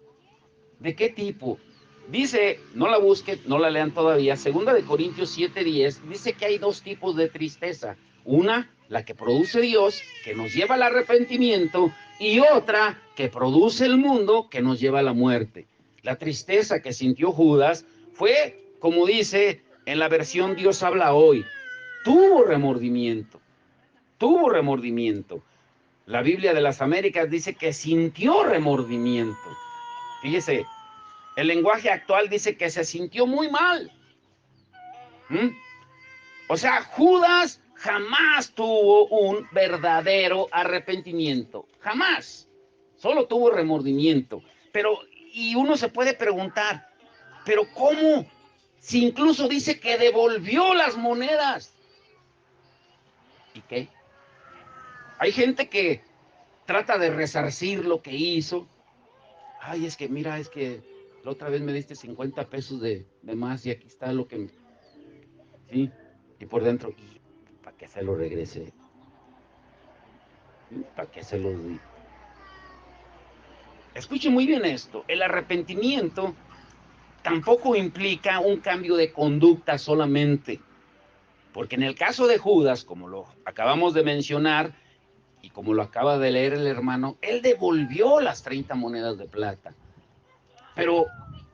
¿De qué tipo? Dice, no la busquen, no la lean todavía, 2 Corintios 7:10, dice que hay dos tipos de tristeza. Una, la que produce Dios, que nos lleva al arrepentimiento, y otra, que produce el mundo, que nos lleva a la muerte. La tristeza que sintió Judas fue, como dice, en la versión Dios habla hoy, tuvo remordimiento, tuvo remordimiento. La Biblia de las Américas dice que sintió remordimiento. Fíjese, el lenguaje actual dice que se sintió muy mal. O sea, Judas jamás tuvo un verdadero arrepentimiento. Jamás. Solo tuvo remordimiento. Pero, y uno se puede preguntar, ¿pero cómo? Si incluso dice que devolvió las monedas. ¿Y qué? Hay gente que trata de resarcir lo que hizo. Ay, es que mira, es que la otra vez me diste 50 pesos de más y aquí está lo que... Sí, y por dentro, ¿y para qué se lo regrese? ¿Para qué se lo di? Escuche muy bien esto, el arrepentimiento tampoco implica un cambio de conducta solamente, porque en el caso de Judas, como lo acabamos de mencionar, y como lo acaba de leer el hermano, él devolvió las 30 monedas de plata. Pero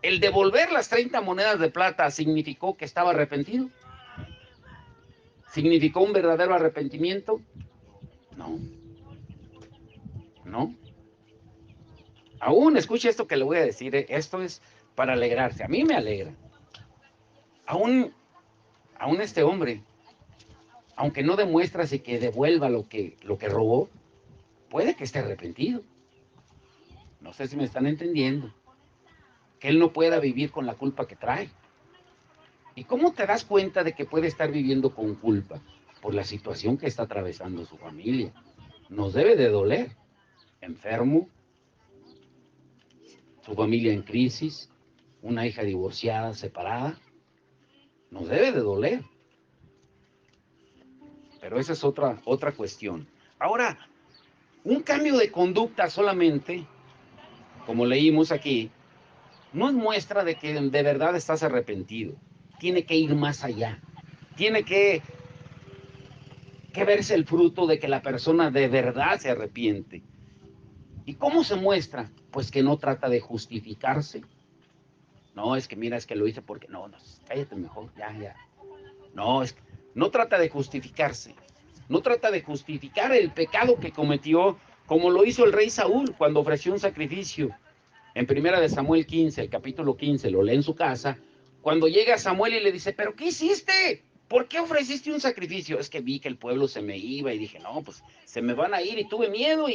el devolver las 30 monedas de plata significó que estaba arrepentido. ¿Significó un verdadero arrepentimiento? No. No. Aún, escuche esto que le voy a decir, esto es para alegrarse. A mí me alegra. Aún este hombre, aunque no demuestra así que devuelva lo que robó, puede que esté arrepentido. No sé si me están entendiendo. Que él no pueda vivir con la culpa que trae. ¿Y cómo te das cuenta de que puede estar viviendo con culpa? Por la situación que está atravesando su familia. Nos debe de doler. Enfermo, su familia en crisis, una hija divorciada, separada. Nos debe de doler. Pero esa es otra cuestión. Ahora, un cambio de conducta solamente, como leímos aquí, no es muestra de que de verdad estás arrepentido. Tiene que ir más allá. Tiene que verse el fruto de que la persona de verdad se arrepiente. ¿Y cómo se muestra? Pues que no trata de justificarse. No, es que mira, es que lo hice porque... No, cállate mejor, ya. No, es que no trata de justificarse. No trata de justificar el pecado que cometió, como lo hizo el rey Saúl cuando ofreció un sacrificio. En 1 de Samuel 15, el capítulo 15, lo lee en su casa. Cuando llega Samuel y le dice, ¿pero qué hiciste? ¿Por qué ofreciste un sacrificio? Es que vi que el pueblo se me iba y dije, no, pues se me van a ir y tuve miedo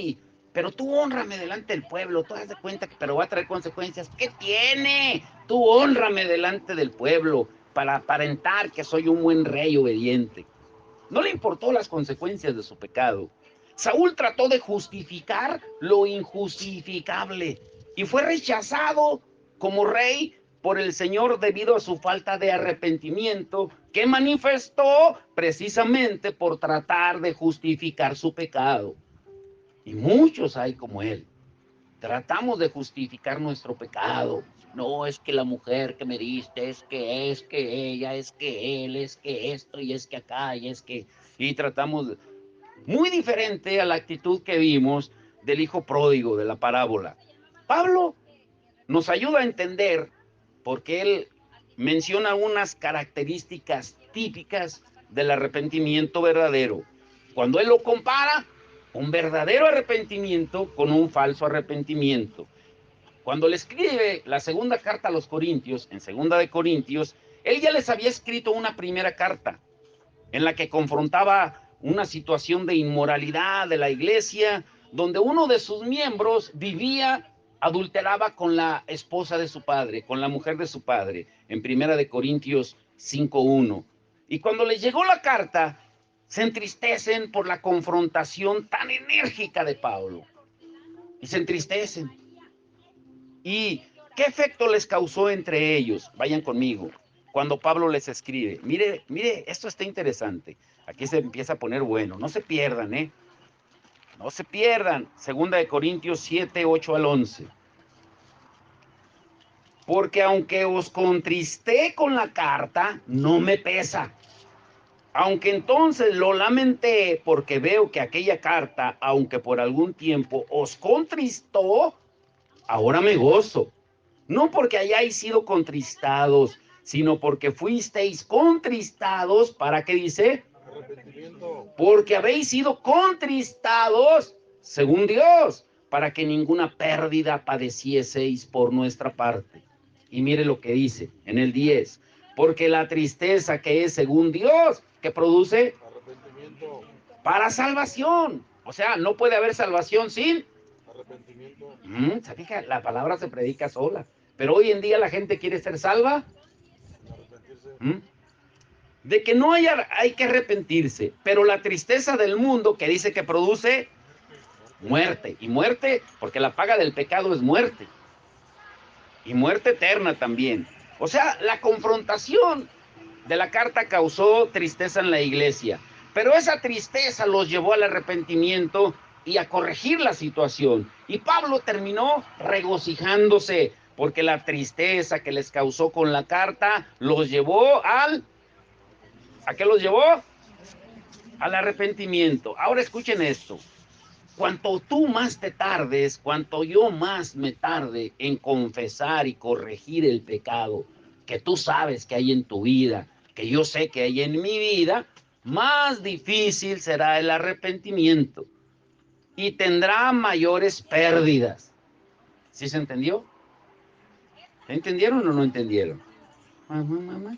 pero tú honrame delante del pueblo, tú haz de cuenta que pero va a traer consecuencias. ¿Qué tiene? Tú honrame delante del pueblo para aparentar que soy un buen rey obediente. No le importó las consecuencias de su pecado. Saúl trató de justificar lo injustificable y fue rechazado como rey por el Señor debido a su falta de arrepentimiento que manifestó precisamente por tratar de justificar su pecado. Y muchos hay como él. Tratamos de justificar nuestro pecado. No, es que la mujer que me diste, es que ella, es que él, es que esto, y es que acá, y es que... Y tratamos muy diferente a la actitud que vimos del hijo pródigo de la parábola. Pablo nos ayuda a entender porque él menciona unas características típicas del arrepentimiento verdadero. Cuando él lo compara, un verdadero arrepentimiento con un falso arrepentimiento. Cuando le escribe la segunda carta a los Corintios, en 2 de Corintios, él ya les había escrito una primera carta en la que confrontaba una situación de inmoralidad de la iglesia, donde uno de sus miembros adulteraba con la esposa de su padre, con la mujer de su padre, en 1 de Corintios 5:1. Y cuando les llegó la carta, se entristecen por la confrontación tan enérgica de Pablo. Y se entristecen. ¿Y qué efecto les causó entre ellos? Vayan conmigo. Cuando Pablo les escribe, mire, esto está interesante. Aquí se empieza a poner bueno. No se pierdan, No se pierdan. 2 de Corintios 7, 8 al 11. Porque aunque os contristé con la carta, no me pesa. Aunque entonces lo lamenté porque veo que aquella carta, aunque por algún tiempo os contristó, ahora me gozo. No porque hayáis sido contristados, sino porque fuisteis contristados, ¿para qué dice? Arrepentimiento. Porque habéis sido contristados, según Dios, para que ninguna pérdida padecieseis por nuestra parte. Y mire lo que dice en el 10. Porque la tristeza que es según Dios, que produce Arrepentimiento. para salvación. O sea, no puede haber salvación sin... Arrepentimiento. ¿Se fija? La palabra se predica sola. Pero hoy en día la gente quiere ser salva. Arrepentirse. De que no hay que arrepentirse. Pero la tristeza del mundo que dice que produce muerte. Y muerte, porque la paga del pecado es muerte. Y muerte eterna también. O sea, la confrontación de la carta causó tristeza en la iglesia. Pero esa tristeza los llevó al arrepentimiento y a corregir la situación. Y Pablo terminó regocijándose porque la tristeza que les causó con la carta los llevó al... ¿A qué los llevó? Al arrepentimiento. Ahora escuchen esto. Cuanto tú más te tardes, cuanto yo más me tarde en confesar y corregir el pecado que tú sabes que hay en tu vida, que yo sé que hay en mi vida, más difícil será el arrepentimiento y tendrá mayores pérdidas. ¿Sí se entendió? ¿Entendieron o no entendieron? Mamá.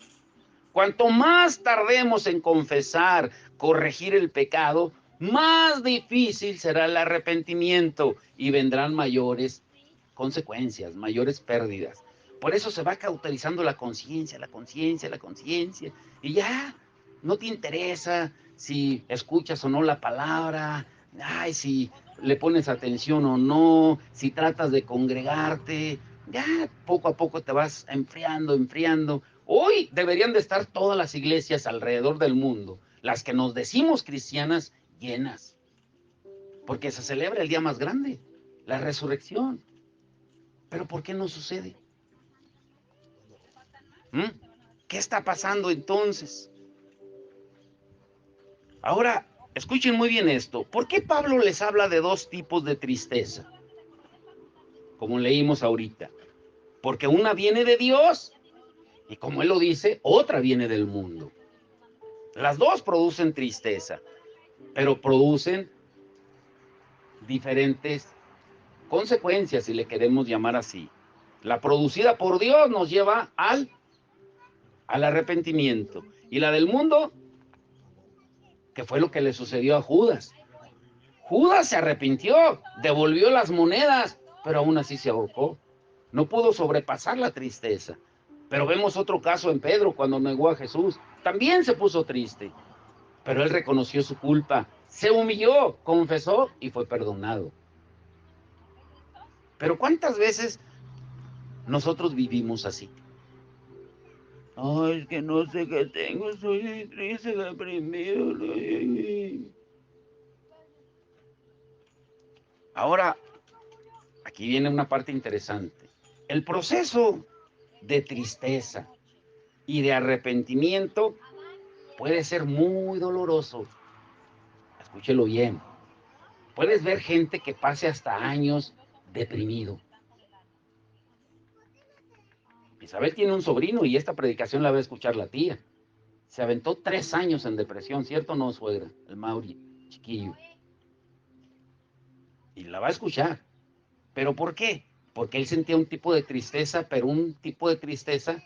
Cuanto más tardemos en confesar, corregir el pecado, más difícil será el arrepentimiento y vendrán mayores consecuencias, mayores pérdidas. Por eso se va cauterizando la conciencia, la conciencia, la conciencia. Y ya no te interesa si escuchas o no la palabra, ay, si le pones atención o no, si tratas de congregarte. Ya poco a poco te vas enfriando, enfriando. Hoy deberían de estar todas las iglesias alrededor del mundo, las que nos decimos cristianas, llenas. Porque se celebra el día más grande, la resurrección. Pero ¿por qué no sucede? ¿Qué está pasando entonces? Ahora, escuchen muy bien esto. ¿Por qué Pablo les habla de dos tipos de tristeza? Como leímos ahorita. Porque una viene de Dios y como él lo dice, otra viene del mundo. Las dos producen tristeza, pero producen diferentes consecuencias, si le queremos llamar así. La producida por Dios nos lleva al arrepentimiento. Y la del mundo, que fue lo que le sucedió a Judas. Judas se arrepintió, devolvió las monedas, pero aún así se ahorcó. No pudo sobrepasar la tristeza. Pero vemos otro caso en Pedro cuando negó a Jesús. También se puso triste, pero él reconoció su culpa, se humilló, confesó y fue perdonado. Pero ¿cuántas veces nosotros vivimos así? Ay, es que no sé qué tengo, estoy triste, deprimido. Ahora, aquí viene una parte interesante. El proceso de tristeza y de arrepentimiento puede ser muy doloroso. Escúchelo bien. Puedes ver gente que pase hasta años deprimido. Isabel tiene un sobrino y esta predicación la va a escuchar la tía. Se aventó 3 años en depresión, ¿cierto o no, suegra? El Mauri, chiquillo. Y la va a escuchar. ¿Pero por qué? Porque él sentía un tipo de tristeza, pero un tipo de tristeza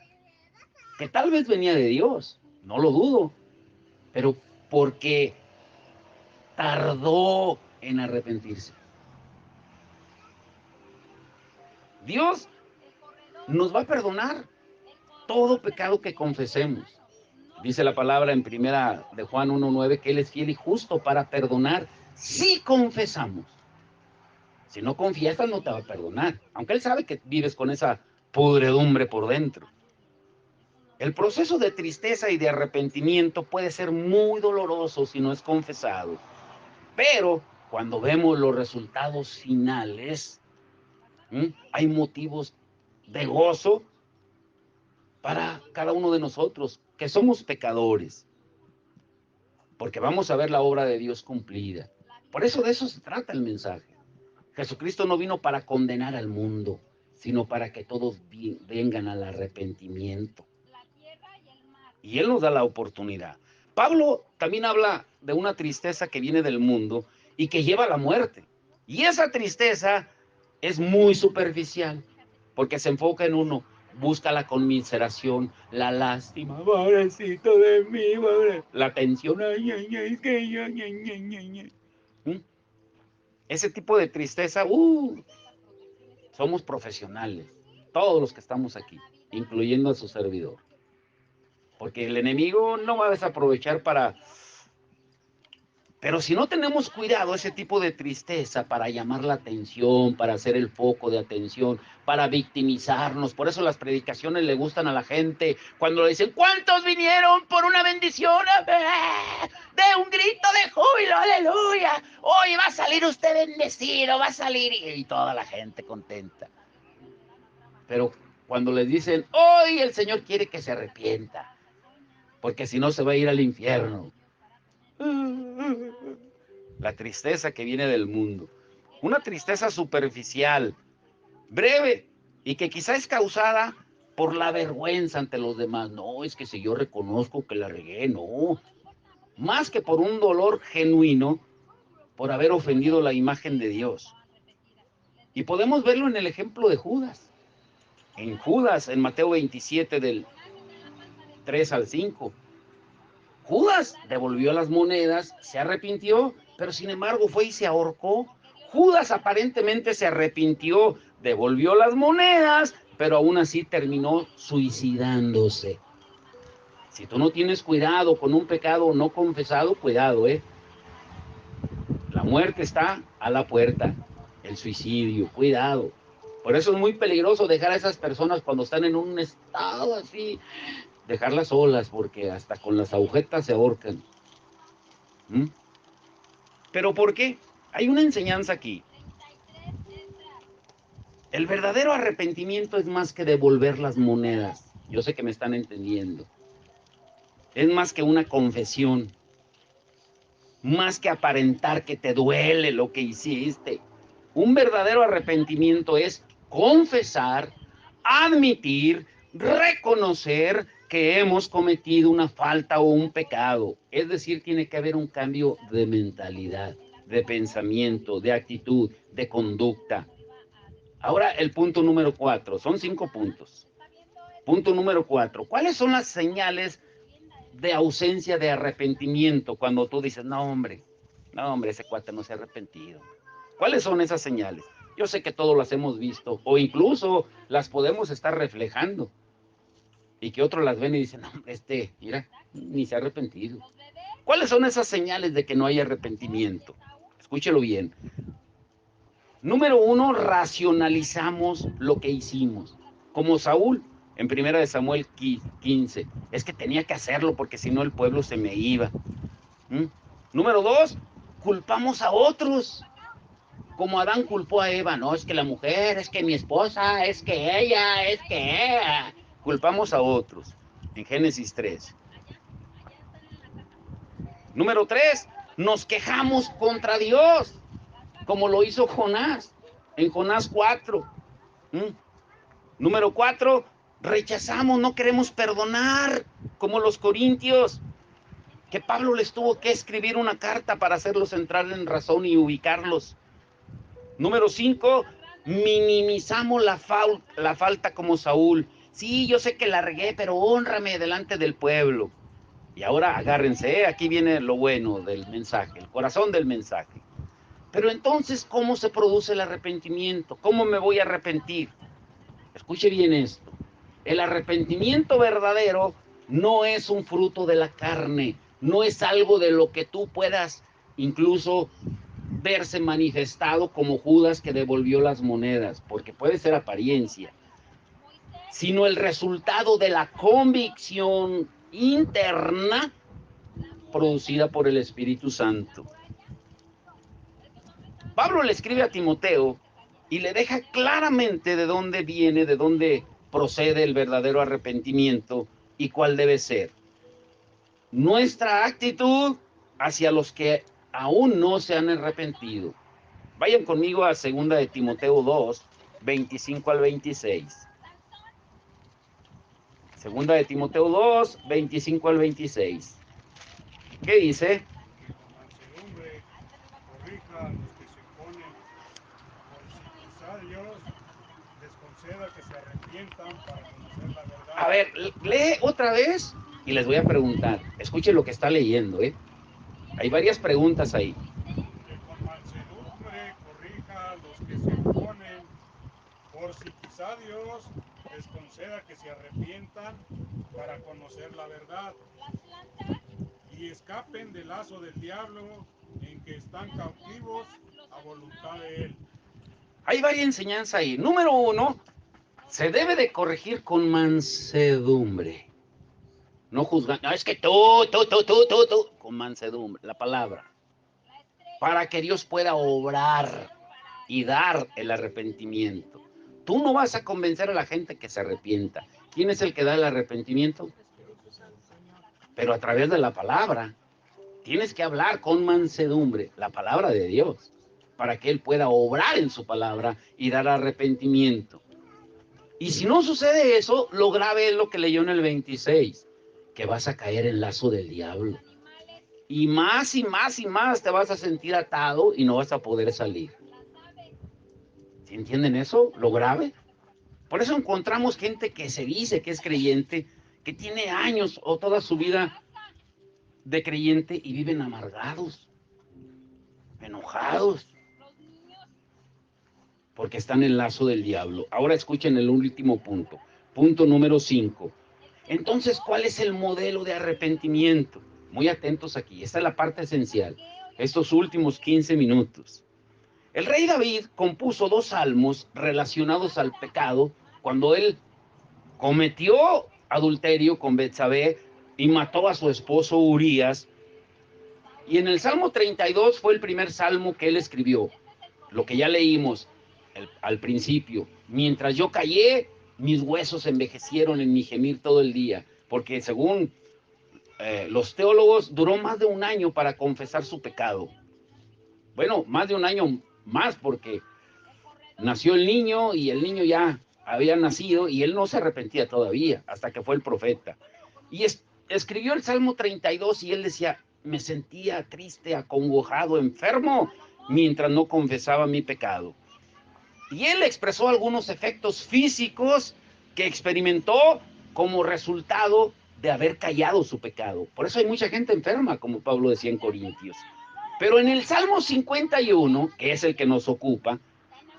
que tal vez venía de Dios, no lo dudo, pero porque tardó en arrepentirse. Dios nos va a perdonar todo pecado que confesemos. Dice la palabra en primera de Juan 1:9 que Él es fiel y justo para perdonar si confesamos. Si no confiesas no te va a perdonar, aunque Él sabe que vives con esa podredumbre por dentro. El proceso de tristeza y de arrepentimiento puede ser muy doloroso si no es confesado. Pero cuando vemos los resultados finales, hay motivos de gozo para cada uno de nosotros, que somos pecadores, porque vamos a ver la obra de Dios cumplida. Por eso de eso se trata el mensaje. Jesucristo no vino para condenar al mundo, sino para que todos vengan al arrepentimiento. Y Él nos da la oportunidad. Pablo también habla de una tristeza que viene del mundo y que lleva a la muerte. Y esa tristeza es muy superficial, porque se enfoca en uno, busca la conmiseración, la lástima, pobrecito de mí, pobre, la atención, ay, ay, ay, es que ay, ay, ay, ay, ay. ¿Mm? Ese tipo de tristeza, somos profesionales, todos los que estamos aquí, incluyendo a su servidor. Porque el enemigo no va a desaprovechar para... Pero si no tenemos cuidado, ese tipo de tristeza para llamar la atención, para hacer el foco de atención, para victimizarnos, por eso las predicaciones le gustan a la gente, cuando le dicen, ¿cuántos vinieron por una bendición? De un grito de júbilo, aleluya, hoy va a salir usted bendecido, va a salir, y toda la gente contenta. Pero cuando les dicen, hoy el Señor quiere que se arrepienta, porque si no se va a ir al infierno. La tristeza que viene del mundo, una tristeza superficial, breve, y que quizá es causada por la vergüenza ante los demás. No, es que si yo reconozco que la regué, no. Más que por un dolor genuino por haber ofendido la imagen de Dios. Y podemos verlo en el ejemplo de Judas. En Judas, en Mateo 27, del 3 al 5. Judas devolvió las monedas, se arrepintió, pero sin embargo fue y se ahorcó. Judas aparentemente se arrepintió, devolvió las monedas, pero aún así terminó suicidándose. Si tú no tienes cuidado con un pecado no confesado, cuidado, La muerte está a la puerta, el suicidio, cuidado. Por eso es muy peligroso dejar a esas personas cuando están en un estado así, dejarlas solas, porque hasta con las agujetas se ahorcan. ¿Mm? ¿Pero por qué? Hay una enseñanza aquí. El verdadero arrepentimiento es más que devolver las monedas. Yo sé que me están entendiendo. Es más que una confesión. Más que aparentar que te duele lo que hiciste. Un verdadero arrepentimiento es confesar, admitir, reconocer que hemos cometido una falta o un pecado. Es decir, tiene que haber un cambio de mentalidad, de pensamiento, de actitud, de conducta. Ahora el punto número 4, son 5 puntos. Punto número 4, ¿cuáles son las señales de ausencia de arrepentimiento cuando tú dices, no hombre, ese cuate no se ha arrepentido? ¿Cuáles son esas señales? Yo sé que todos las hemos visto o incluso las podemos estar reflejando y que otros las ven y dicen, no hombre, mira, ni se ha arrepentido. ¿Cuáles son esas señales de que no hay arrepentimiento? Escúchelo bien. Número 1, racionalizamos lo que hicimos. Como Saúl, en 1 Samuel 15. Es que tenía que hacerlo porque si no el pueblo se me iba. Número 2, culpamos a otros. Como Adán culpó a Eva. No, es que la mujer, es que mi esposa, es que ella, es que ella. Culpamos a otros. En Génesis 3. Número 3, nos quejamos contra Dios. Como lo hizo Jonás, en Jonás 4. Número 4, rechazamos, no queremos perdonar, como los corintios, que Pablo les tuvo que escribir una carta para hacerlos entrar en razón y ubicarlos. Número 5, minimizamos la falta como Saúl. Sí, yo sé que la regué, pero hónrame delante del pueblo. Y ahora agárrense, aquí viene lo bueno del mensaje, el corazón del mensaje. Pero entonces, ¿cómo se produce el arrepentimiento? ¿Cómo me voy a arrepentir? Escuche bien esto. El arrepentimiento verdadero no es un fruto de la carne, no es algo de lo que tú puedas incluso verse manifestado como Judas que devolvió las monedas, porque puede ser apariencia, sino el resultado de la convicción interna producida por el Espíritu Santo. Pablo le escribe a Timoteo y le deja claramente de dónde viene, de dónde procede el verdadero arrepentimiento y cuál debe ser. Nuestra actitud hacia los que aún no se han arrepentido. Vayan conmigo a 2 de Timoteo 2, 25 al 26. Segunda de Timoteo 2, 25 al 26. ¿Qué dice? Que con mansedumbre corrija a los que se oponen, por si quizá Dios les conceda que se arrepientan para conocer la verdad. A ver, lee otra vez y les voy a preguntar. Escuchen lo que está leyendo, ¿eh? Hay varias preguntas ahí. Que con mansedumbre corrija a los que se oponen, por si quizá Dios les conceda que se arrepientan para conocer la verdad y escapen del lazo del diablo en que están cautivos a voluntad de él. Hay varias enseñanzas ahí. Número 1, se debe de corregir con mansedumbre. No juzgar. No, es que tú, con mansedumbre, la palabra. Para que Dios pueda obrar y dar el arrepentimiento. Tú no vas a convencer a la gente que se arrepienta. ¿Quién es el que da el arrepentimiento? Pero a través de la palabra. Tienes que hablar con mansedumbre, la palabra de Dios, para que Él pueda obrar en su palabra y dar arrepentimiento. Y si no sucede eso, lo grave es lo que leyó en el 26, que vas a caer en lazo del diablo. Y más y más y más te vas a sentir atado y no vas a poder salir. ¿Sí entienden eso? Lo grave. Por eso encontramos gente que se dice que es creyente, que tiene años o toda su vida de creyente y viven amargados, enojados, porque están en el lazo del diablo. Ahora escuchen el último punto. Punto número 5. Entonces, ¿cuál es el modelo de arrepentimiento? Muy atentos aquí. Esta es la parte esencial. Estos últimos 15 minutos. El rey David compuso 2 salmos relacionados al pecado cuando él cometió adulterio con Betsabé y mató a su esposo Urías. Y en el Salmo 32 fue el primer salmo que él escribió. Lo que ya leímos al principio. Mientras yo callé, mis huesos envejecieron en mi gemir todo el día. Porque según los teólogos, duró más de 1 año para confesar su pecado. Bueno, más de 1 año más porque nació el niño y el niño ya había nacido y él no se arrepentía todavía hasta que fue el profeta. Y escribió el Salmo 32 y él decía, me sentía triste, acongojado, enfermo, mientras no confesaba mi pecado. Y él expresó algunos efectos físicos que experimentó como resultado de haber callado su pecado. Por eso hay mucha gente enferma, como Pablo decía en Corintios. Pero en el Salmo 51, que es el que nos ocupa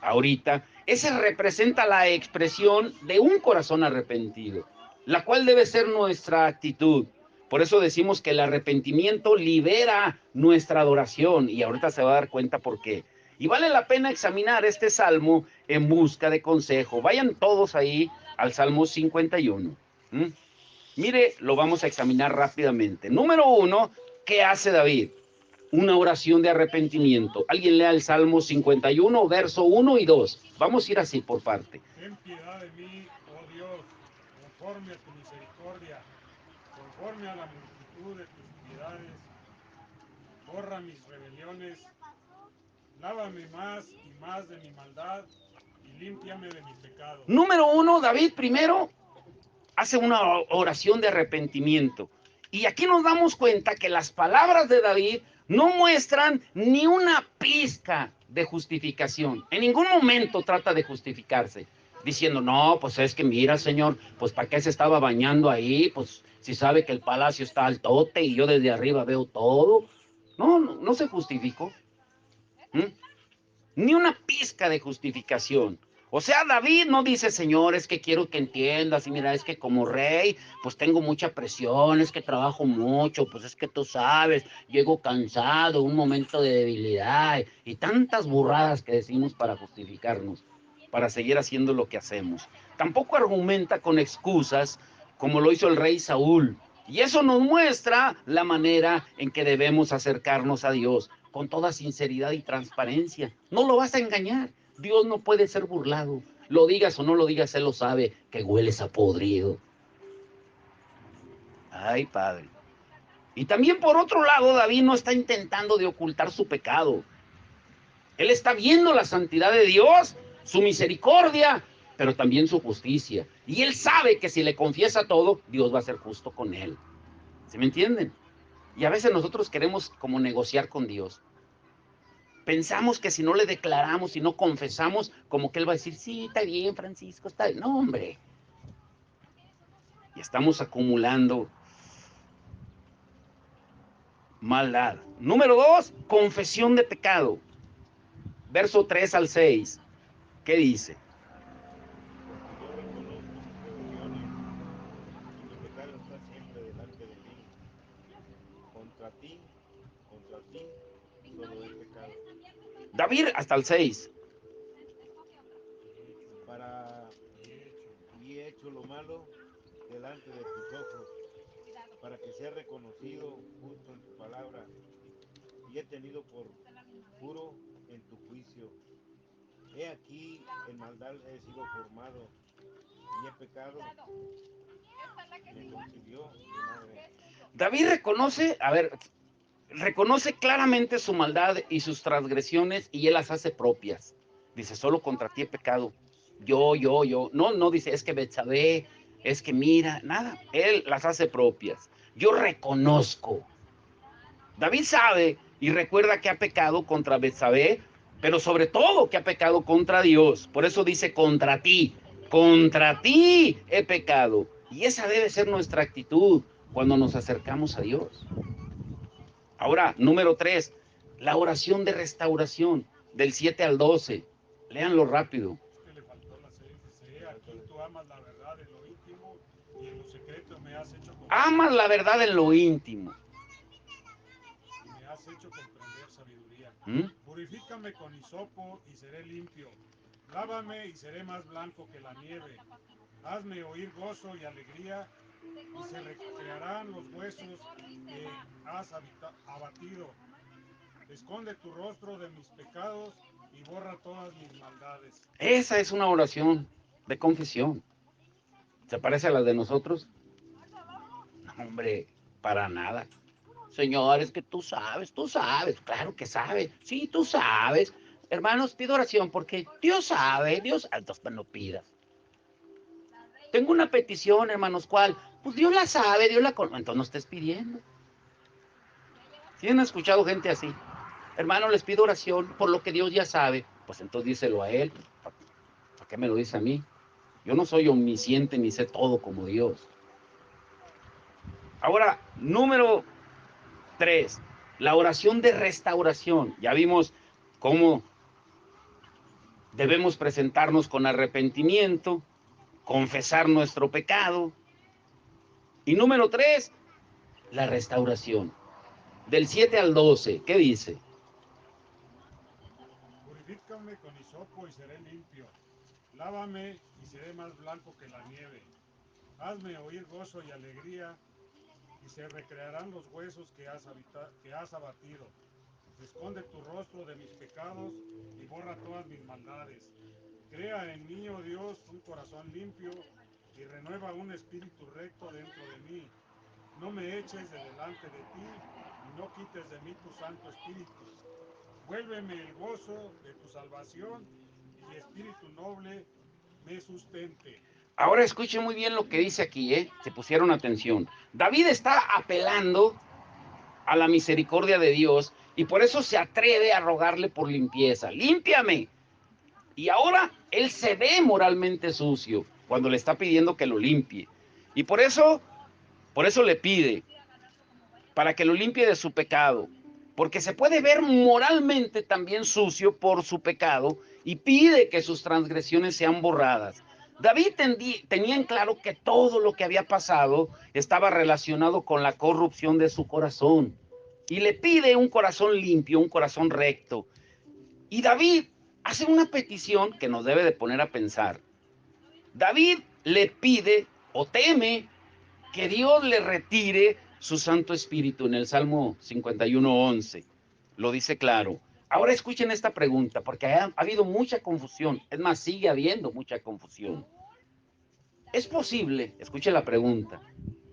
ahorita, ese representa la expresión de un corazón arrepentido, la cual debe ser nuestra actitud. Por eso decimos que el arrepentimiento libera nuestra adoración y ahorita se va a dar cuenta por qué. Y vale la pena examinar este salmo en busca de consejo. Vayan todos ahí al Salmo 51. Mire, lo vamos a examinar rápidamente. Número 1, ¿qué hace David? Una oración de arrepentimiento. Alguien lea el Salmo 51, verso 1 y 2. Vamos a ir así por parte. Ten piedad de mí, oh Dios, conforme a tu misericordia, conforme a la multitud de tus piedades, borra mis rebeliones, lávame más y más de mi maldad y límpiame de mi pecado. Número 1, David primero hace una oración de arrepentimiento. Y aquí nos damos cuenta que las palabras de David no muestran ni una pizca de justificación. En ningún momento trata de justificarse, diciendo, no, pues es que mira, Señor, pues ¿para qué se estaba bañando ahí? Pues si sabe que el palacio está al tote y yo desde arriba veo todo. No se justificó. Ni una pizca de justificación. O sea, David no dice, Señor, es que quiero que entiendas, y mira, es que como rey, pues tengo mucha presión, es que trabajo mucho, pues es que tú sabes, llego cansado, un momento de debilidad, y tantas burradas que decimos para justificarnos, para seguir haciendo lo que hacemos. Tampoco argumenta con excusas, como lo hizo el rey Saúl. Y eso nos muestra la manera en que debemos acercarnos a Dios, con toda sinceridad y transparencia. No lo vas a engañar. Dios no puede ser burlado. Lo digas o no lo digas, Él lo sabe, que hueles a podrido. Ay, Padre. Y también por otro lado, David no está intentando de ocultar su pecado. Él está viendo la santidad de Dios, su misericordia, pero también su justicia. Y él sabe que si le confiesa todo, Dios va a ser justo con él. ¿Sí me entienden? Y a veces nosotros queremos como negociar con Dios. Pensamos que si no le declaramos, si no confesamos, como que él va a decir, sí, está bien, Francisco, está bien. No, hombre. Y estamos acumulando maldad. Número 2, confesión de pecado. Verso 3 al 6. ¿Qué dice? Porque yo reconozco mis rebeliones y mi pecado está siempre delante de mí. Contra ti, solo he pecado. David hasta el 6. Para y he hecho lo malo delante de tus ojos, para que sea reconocido justo en tu palabra, y he tenido por puro en tu juicio. He aquí, en maldad he sido formado, y he pecado, me concibió mi madre. David reconoce, a ver, reconoce claramente su maldad y sus transgresiones y él las hace propias. Dice, solo contra ti he pecado. Yo. No dice, es que Betsabé, es que mira, nada. Él las hace propias. Yo reconozco. David sabe y recuerda que ha pecado contra Betsabé, pero sobre todo que ha pecado contra Dios. Por eso dice, contra ti he pecado. Y esa debe ser nuestra actitud cuando nos acercamos a Dios. Ahora, número 3, la oración de restauración, del 7 al 12. Léanlo rápido. Es que le faltó la 6. Dice, aquí tú amas la verdad en lo íntimo y en lo secreto me has hecho Amas la verdad en lo íntimo. y me has hecho comprender sabiduría. ¿Mm? Purifícame con hisopo y seré limpio. Lávame y seré más blanco que la nieve. Hazme oír gozo y alegría y se recrearán los huesos que has abatido. Esconde tu rostro de mis pecados y borra todas mis maldades. Esa es una oración de confesión. ¿Se parece a la de nosotros? No, hombre, para nada. Señor, es que tú sabes, claro que sabes, sí, tú sabes. Hermanos, pido oración porque Dios sabe, entonces no pidas. Tengo una petición, hermanos, ¿cuál? Pues Dios la sabe, Dios la conoce, entonces no estés pidiendo. ¿Sí han escuchado gente así? Hermano, les pido oración por lo que Dios ya sabe. Pues entonces díselo a Él. ¿Para qué me lo dice a mí? Yo no soy omnisciente ni sé todo como Dios. Ahora, número 3, la oración de restauración. Ya vimos cómo debemos presentarnos con arrepentimiento, confesar nuestro pecado. Y número 3, la restauración. Del 7 al 12, ¿qué dice? Purifícame con hisopo y seré limpio. Lávame y seré más blanco que la nieve. Hazme oír gozo y alegría y se recrearán los huesos que has abatido. Esconde tu rostro de mis pecados y borra todas mis maldades. Crea en mí, oh Dios, un corazón limpio y renueva un espíritu recto dentro de mí. No me eches de delante de ti y no quites de mí tu Santo Espíritu. Vuélveme el gozo de tu salvación y espíritu noble me sustente. Ahora escuchen muy bien lo que dice aquí, ¿eh? Se pusieron atención. David está apelando a la misericordia de Dios y por eso se atreve a rogarle por limpieza. ¡Límpiame! Y ahora él se ve moralmente sucio cuando le está pidiendo que lo limpie. Y por eso le pide, para que lo limpie de su pecado. Porque se puede ver moralmente también sucio por su pecado y pide que sus transgresiones sean borradas. David tenía en claro que todo lo que había pasado estaba relacionado con la corrupción de su corazón. Y le pide un corazón limpio, un corazón recto. Y David hace una petición que nos debe de poner a pensar. David le pide o teme que Dios le retire su Santo Espíritu en el Salmo 51:11. Lo dice claro. Ahora escuchen esta pregunta, porque ha habido mucha confusión. Es más, sigue habiendo mucha confusión. ¿Es posible, escuche la pregunta,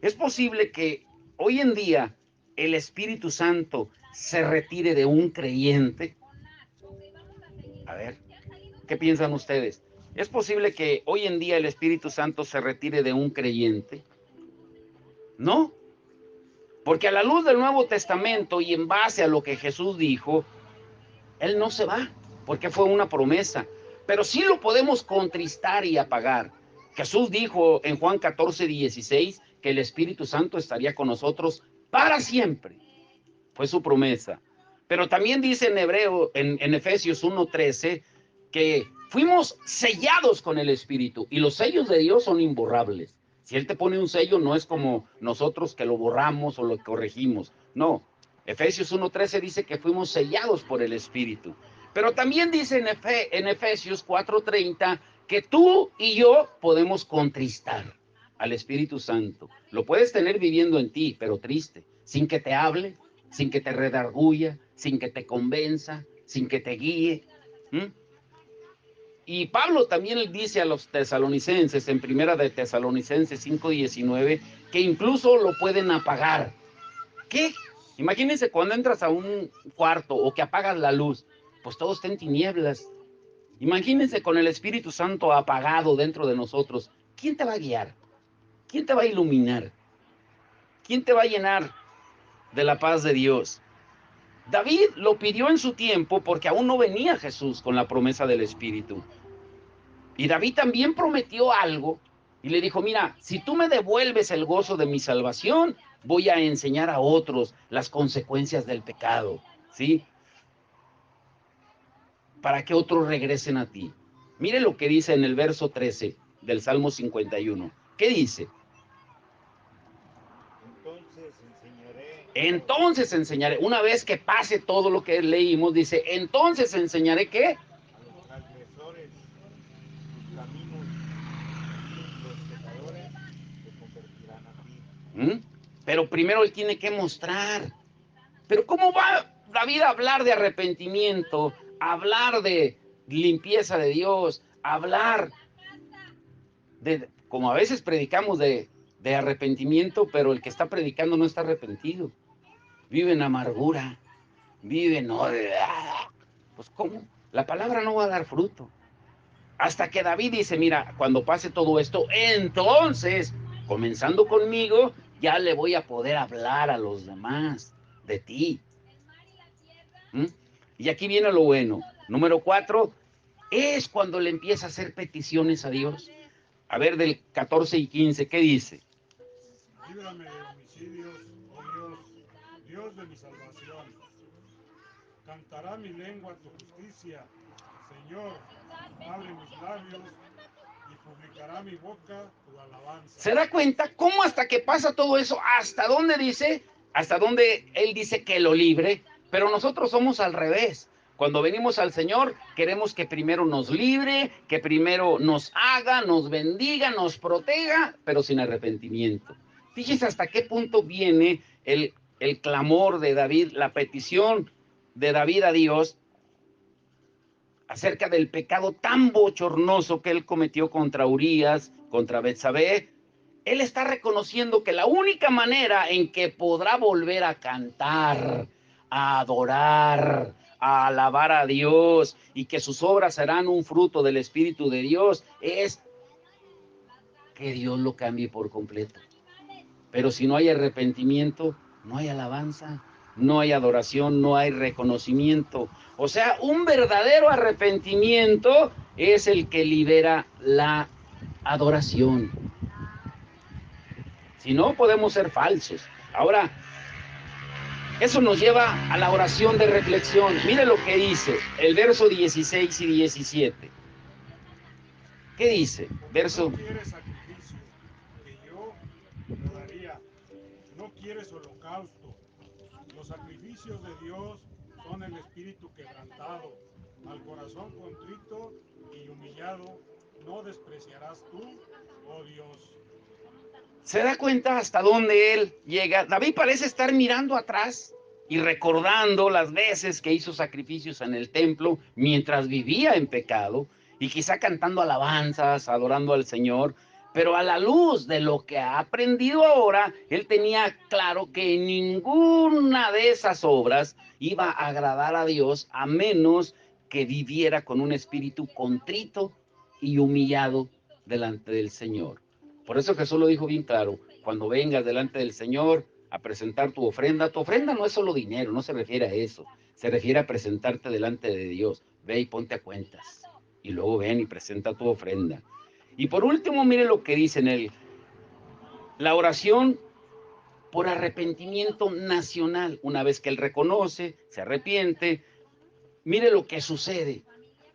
es posible que hoy en día el Espíritu Santo se retire de un creyente? A ver, ¿qué piensan ustedes? ¿Es posible que hoy en día el Espíritu Santo se retire de un creyente? No, porque a la luz del Nuevo Testamento y en base a lo que Jesús dijo, Él no se va, porque fue una promesa. Pero sí lo podemos contristar y apagar. Jesús dijo en Juan 14:16 que el Espíritu Santo estaría con nosotros para siempre. Fue su promesa. Pero también dice en Efesios 1:13 que fuimos sellados con el Espíritu y los sellos de Dios son imborrables. Si Él te pone un sello, no es como nosotros que lo borramos o lo corregimos. No, Efesios 1:13 dice que fuimos sellados por el Espíritu. Pero también dice en Efesios 4:30 que tú y yo podemos contristar al Espíritu Santo. Lo puedes tener viviendo en ti, pero triste, sin que te hable, sin que te redarguya, sin que te convenza, sin que te guíe. ¿Mm? Y Pablo también dice a los tesalonicenses, en primera de Tesalonicenses 5:19, que incluso lo pueden apagar. ¿Qué? Imagínense cuando entras a un cuarto o que apagas la luz, pues todo está en tinieblas. Imagínense con el Espíritu Santo apagado dentro de nosotros. ¿Quién te va a guiar? ¿Quién te va a iluminar? ¿Quién te va a llenar de la paz de Dios? David lo pidió en su tiempo porque aún no venía Jesús con la promesa del Espíritu. Y David también prometió algo y le dijo, mira, si tú me devuelves el gozo de mi salvación, voy a enseñar a otros las consecuencias del pecado, ¿sí? Para que otros regresen a ti. Mire lo que dice en el verso 13 del Salmo 51. ¿Qué dice? Entonces enseñaré, una vez que pase todo lo que leímos, dice, entonces enseñaré ¿qué? A los transgresores tus caminos y los pecadores se convertirán a ti. Pero primero él tiene que mostrar. Pero ¿cómo va David a hablar de arrepentimiento, a hablar de limpieza de Dios, a hablar de, como a veces predicamos de arrepentimiento, pero el que está predicando no está arrepentido? Vive en amargura, vive no, pues ¿cómo? La palabra no va a dar fruto. Hasta que David dice, mira, cuando pase todo esto, entonces, comenzando conmigo, ya le voy a poder hablar a los demás de ti. Y aquí viene lo bueno. Número 4, es cuando le empieza a hacer peticiones a Dios. A ver, del 14 y 15, ¿qué dice? Líbrame de homicidios, oh Dios, Dios de mi salvación. Cantará mi lengua tu justicia. Señor, abre mis labios y publicará mi boca tu alabanza. ¿Se da cuenta cómo hasta que pasa todo eso, hasta dónde dice? Hasta dónde él dice que lo libre, pero nosotros somos al revés. Cuando venimos al Señor, queremos que primero nos libre, que primero nos haga, nos bendiga, nos proteja, pero sin arrepentimiento. Fíjense hasta qué punto viene el clamor de David, la petición de David a Dios acerca del pecado tan bochornoso que él cometió contra Urías, contra Betsabé. Él está reconociendo que la única manera en que podrá volver a cantar, a adorar, a alabar a Dios y que sus obras serán un fruto del Espíritu de Dios es que Dios lo cambie por completo. Pero si no hay arrepentimiento, no hay alabanza, no hay adoración, no hay reconocimiento. O sea, un verdadero arrepentimiento es el que libera la adoración. Si no, podemos ser falsos. Ahora, eso nos lleva a la oración de reflexión. Mire lo que dice el verso 16 y 17. ¿Qué dice? Verso... No quieres sacrificio, que yo lo daría. No quieres holocausto. Los sacrificios de Dios son el espíritu quebrantado. Al corazón contrito y humillado no despreciarás tú, oh Dios. ¿Se da cuenta hasta dónde él llega? David parece estar mirando atrás y recordando las veces que hizo sacrificios en el templo mientras vivía en pecado y quizá cantando alabanzas, adorando al Señor, pero a la luz de lo que ha aprendido ahora, él tenía claro que ninguna de esas obras iba a agradar a Dios a menos que viviera con un espíritu contrito y humillado delante del Señor. Por eso Jesús lo dijo bien claro, cuando vengas delante del Señor a presentar tu ofrenda no es solo dinero, no se refiere a eso, se refiere a presentarte delante de Dios. Ve y ponte a cuentas, y luego ven y presenta tu ofrenda. Y por último, mire lo que dice en la oración por arrepentimiento nacional. Una vez que él reconoce, se arrepiente, mire lo que sucede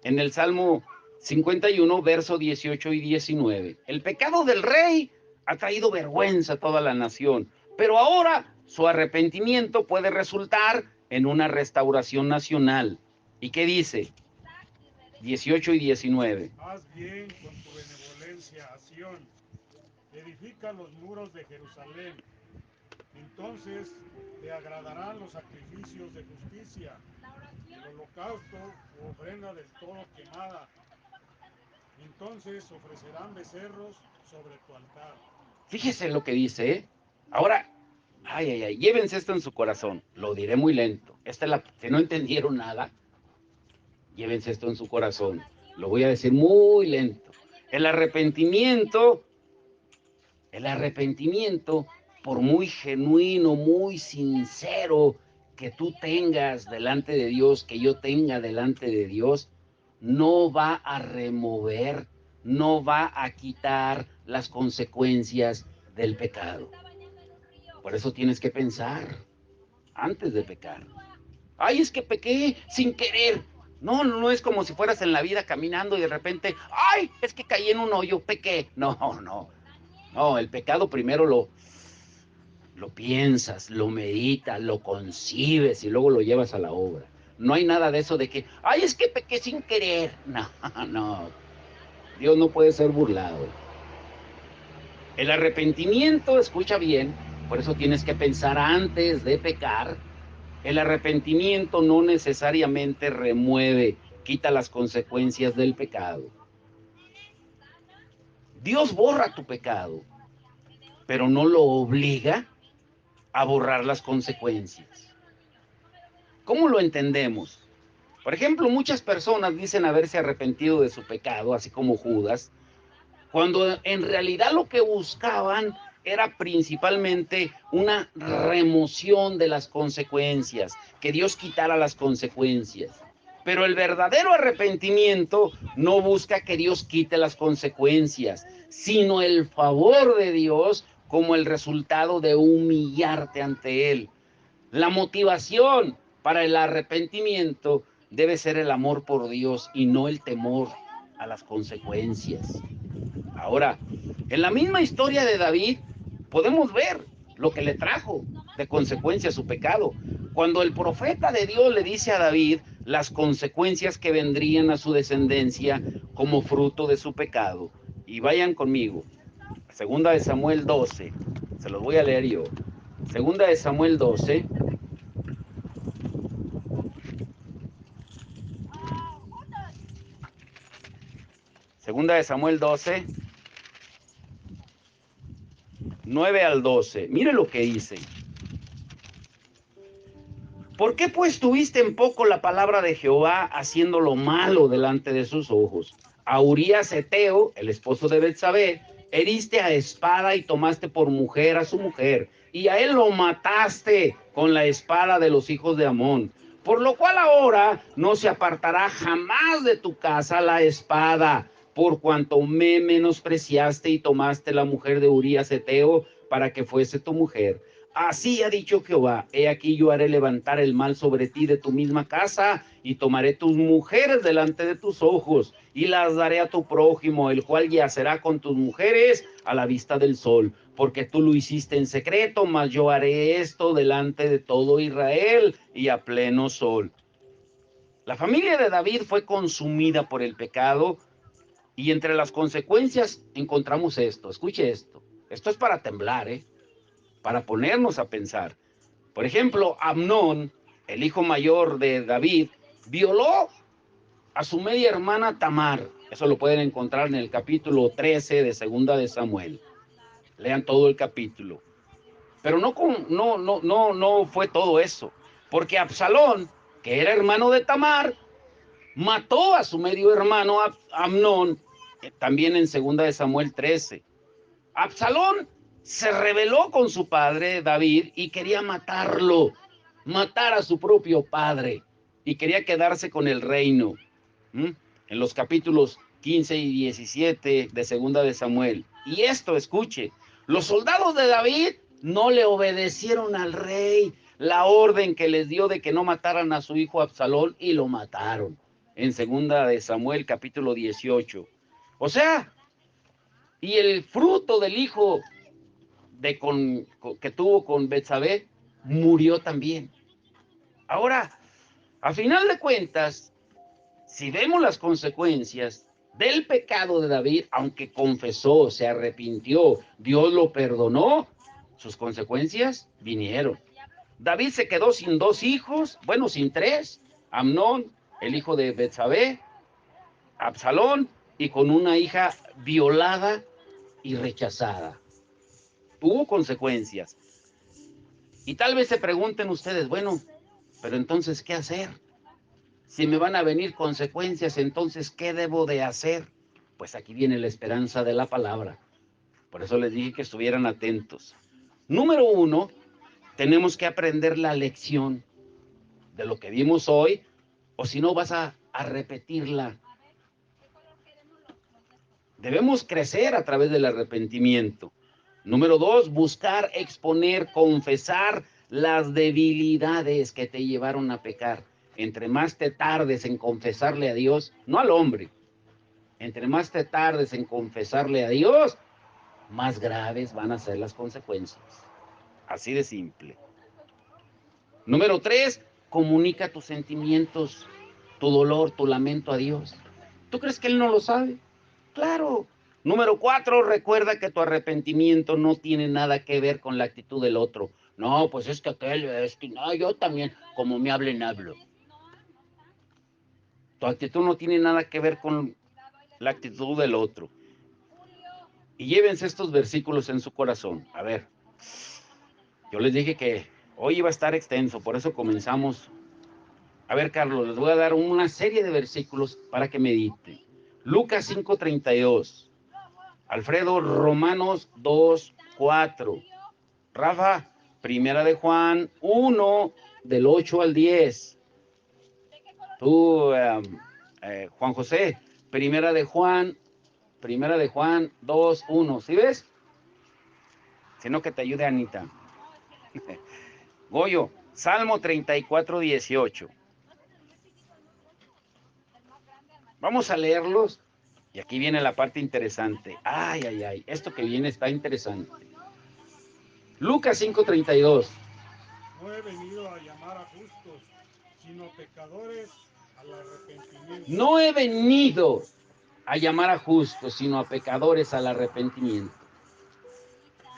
en el Salmo 51, verso 18 y 19. El pecado del rey ha traído vergüenza a toda la nación, pero ahora su arrepentimiento puede resultar en una restauración nacional. ¿Y qué dice? 18 y 19. Haz bien con tu benevolencia a Sión, edifica los muros de Jerusalén. Entonces te agradarán los sacrificios de justicia, el holocausto u ofrenda del todo quemada. Entonces ofrecerán becerros sobre tu altar. Fíjese lo que dice, ¿eh? Ahora, llévense esto en su corazón. Lo diré muy lento. Si no entendieron nada, llévense esto en su corazón. Lo voy a decir muy lento. El arrepentimiento, por muy genuino, muy sincero que tú tengas delante de Dios, que yo tenga delante de Dios, no va a remover, no va a quitar las consecuencias del pecado. Por eso tienes que pensar antes de pecar. Ay, es que pequé sin querer. No es como si fueras en la vida caminando y de repente, ay, es que caí en un hoyo, pequé. No, el pecado primero lo piensas, lo meditas, lo concibes y luego lo llevas a la obra. No hay nada de eso de que, ay, es que pequé sin querer. No, Dios no puede ser burlado. El arrepentimiento, escucha bien, por eso tienes que pensar antes de pecar. El arrepentimiento no necesariamente remueve, quita las consecuencias del pecado. Dios borra tu pecado, pero no lo obliga a borrar las consecuencias. ¿Cómo lo entendemos? Por ejemplo, muchas personas dicen haberse arrepentido de su pecado, así como Judas, cuando en realidad lo que buscaban era principalmente una remoción de las consecuencias, que Dios quitara las consecuencias. Pero el verdadero arrepentimiento no busca que Dios quite las consecuencias, sino el favor de Dios como el resultado de humillarte ante Él. La motivación para el arrepentimiento debe ser el amor por Dios y no el temor a las consecuencias. Ahora, en la misma historia de David, podemos ver lo que le trajo de consecuencia su pecado. Cuando el profeta de Dios le dice a David las consecuencias que vendrían a su descendencia como fruto de su pecado. Y vayan conmigo, segunda de Samuel 12, se los voy a leer yo. Segunda de Samuel 12. Segunda de Samuel 12, 9 al 12. Mire lo que dice. ¿Por qué pues tuviste en poco la palabra de Jehová haciendo lo malo delante de sus ojos? A Urías Eteo, el esposo de Betsabé, heriste a espada y tomaste por mujer a su mujer, y a él lo mataste con la espada de los hijos de Amón. Por lo cual ahora no se apartará jamás de tu casa la espada, por cuanto me menospreciaste y tomaste la mujer de Urías Eteo para que fuese tu mujer. Así ha dicho Jehová, he aquí yo haré levantar el mal sobre ti de tu misma casa, y tomaré tus mujeres delante de tus ojos, y las daré a tu prójimo, el cual yacerá con tus mujeres a la vista del sol, porque tú lo hiciste en secreto, mas yo haré esto delante de todo Israel y a pleno sol. La familia de David fue consumida por el pecado, y entre las consecuencias encontramos esto. Escuche esto. Esto es para temblar, para ponernos a pensar. Por ejemplo, Amnón, el hijo mayor de David, violó a su media hermana Tamar. Eso lo pueden encontrar en el capítulo 13 de Segunda de Samuel. Lean todo el capítulo. Pero no fue todo eso, porque Absalón, que era hermano de Tamar, mató a su medio hermano Amnón también en 2 de Samuel 13. Absalón se rebeló con su padre David y quería matarlo, matar a su propio padre, y quería quedarse con el reino. En los capítulos 15 y 17 de 2 de Samuel. Y esto, escuche, los soldados de David no le obedecieron al rey la orden que les dio de que no mataran a su hijo Absalón, y lo mataron. En 2 de Samuel capítulo 18. O sea, y el fruto del hijo que tuvo con Betsabé murió también. Ahora, a final de cuentas, si vemos las consecuencias del pecado de David, aunque confesó, se arrepintió, Dios lo perdonó, sus consecuencias vinieron. David se quedó sin 2 hijos, bueno, sin 3, Amnón, el hijo de Betsabé, Absalón, y con una hija violada y rechazada. Hubo consecuencias. Y tal vez se pregunten ustedes, bueno, pero entonces, ¿qué hacer? Si me van a venir consecuencias, entonces, ¿qué debo de hacer? Pues aquí viene la esperanza de la palabra. Por eso les dije que estuvieran atentos. Número 1, tenemos que aprender la lección de lo que vimos hoy, o si no vas a repetirla. Debemos crecer a través del arrepentimiento. Número 2, buscar, exponer, confesar las debilidades que te llevaron a pecar. Entre más te tardes en confesarle a Dios, no al hombre, entre más te tardes en confesarle a Dios, más graves van a ser las consecuencias. Así de simple. Número 3, comunica tus sentimientos, tu dolor, tu lamento a Dios. ¿Tú crees que Él no lo sabe? Claro. Número 4, recuerda que tu arrepentimiento no tiene nada que ver con la actitud del otro. No, pues es que aquel, no, yo también, como me hablen, hablo. Tu actitud no tiene nada que ver con la actitud del otro. Y llévense estos versículos en su corazón. A ver, yo les dije que hoy iba a estar extenso, por eso comenzamos. A ver, Carlos, les voy a dar una serie de versículos para que mediten. Lucas 5:32. Alfredo, Romanos 2:4. Rafa, 1 de Juan 1, del 8 al 10. Tú, Juan José, 1 de Juan 2:1. ¿Sí ves? Sino que te ayude Anita. Goyo, Salmo 34:18. Vamos a leerlos. Y aquí viene la parte interesante. Ay, ay, ay. Esto que viene está interesante. Lucas 5:32. No he venido a llamar a justos, sino pecadores al arrepentimiento. No he venido a llamar a justos, sino a pecadores al arrepentimiento.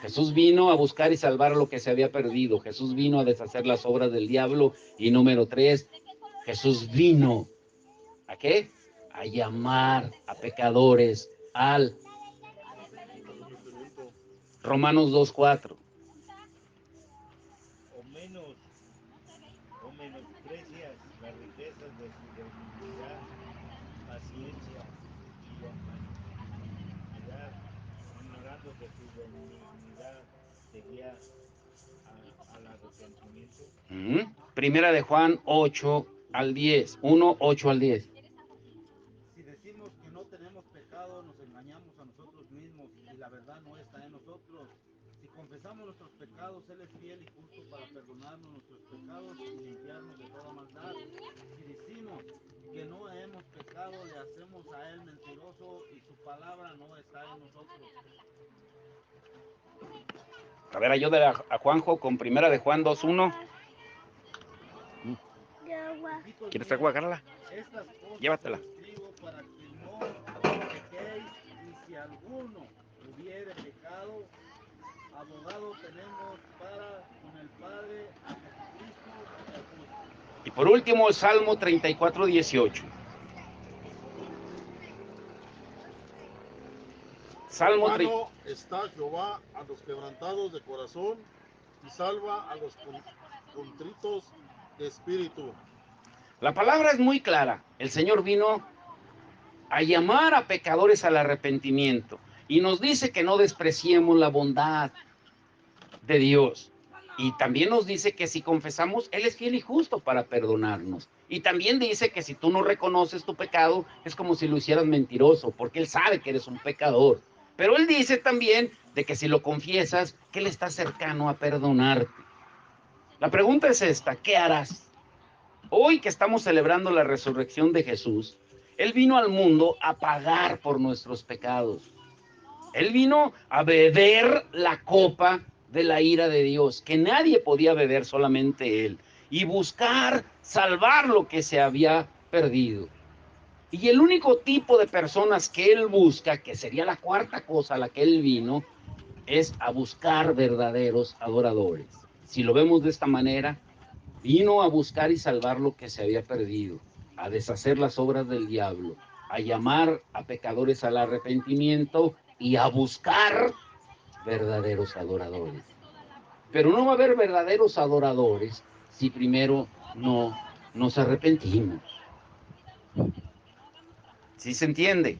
Jesús vino a buscar y salvar lo que se había perdido. Jesús vino a deshacer las obras del diablo. Y número 3, Jesús vino ¿a qué? A llamar a pecadores al Romanos 2:4. O menosprecias las riquezas de su benignidad, paciencia y longanimidad, ignorando que su benignidad te guía al arrepentimiento. Primera de Juan 8 al 10. 1, 8 al 10. Si decimos que no tenemos pecado, nos engañamos a nosotros mismos y la verdad no está en nosotros. Si confesamos nuestros pecados, Él es fiel y justo para perdonarnos nuestros pecados y limpiarnos de toda maldad. Si decimos que no hemos pecado, le hacemos a Él mentiroso y su palabra no está en nosotros. A ver, ayúdale a Juanjo con Primera de Juan 2:1. ¿Quieres agua, Carla? Estas cosas Llévatela. os escribo para que no pequéis, y si alguno hubiere pecado, abogado tenemos para con el Padre, a Jesucristo el justo. Y por último, el Salmo 34:18. Salmo 34. Está Jehová a los quebrantados de corazón y salva a los contritos de espíritu. La palabra es muy clara. El Señor vino a llamar a pecadores al arrepentimiento. Y nos dice que no despreciemos la bondad de Dios. Y también nos dice que si confesamos, Él es fiel y justo para perdonarnos. Y también dice que si tú no reconoces tu pecado, es como si lo hicieras mentiroso, porque Él sabe que eres un pecador. Pero Él dice también de que si lo confiesas, que Él está cercano a perdonarte. La pregunta es esta: ¿qué harás? Hoy que estamos celebrando la resurrección de Jesús, Él vino al mundo a pagar por nuestros pecados. Él vino a beber la copa de la ira de Dios, que nadie podía beber, solamente Él, y buscar salvar lo que se había perdido. Y el único tipo de personas que Él busca, que sería la cuarta cosa a la que Él vino, es a buscar verdaderos adoradores. Si lo vemos de esta manera, vino a buscar y salvar lo que se había perdido, a deshacer las obras del diablo, a llamar a pecadores al arrepentimiento y a buscar verdaderos adoradores. Pero no va a haber verdaderos adoradores si primero no nos arrepentimos. ¿Sí se entiende?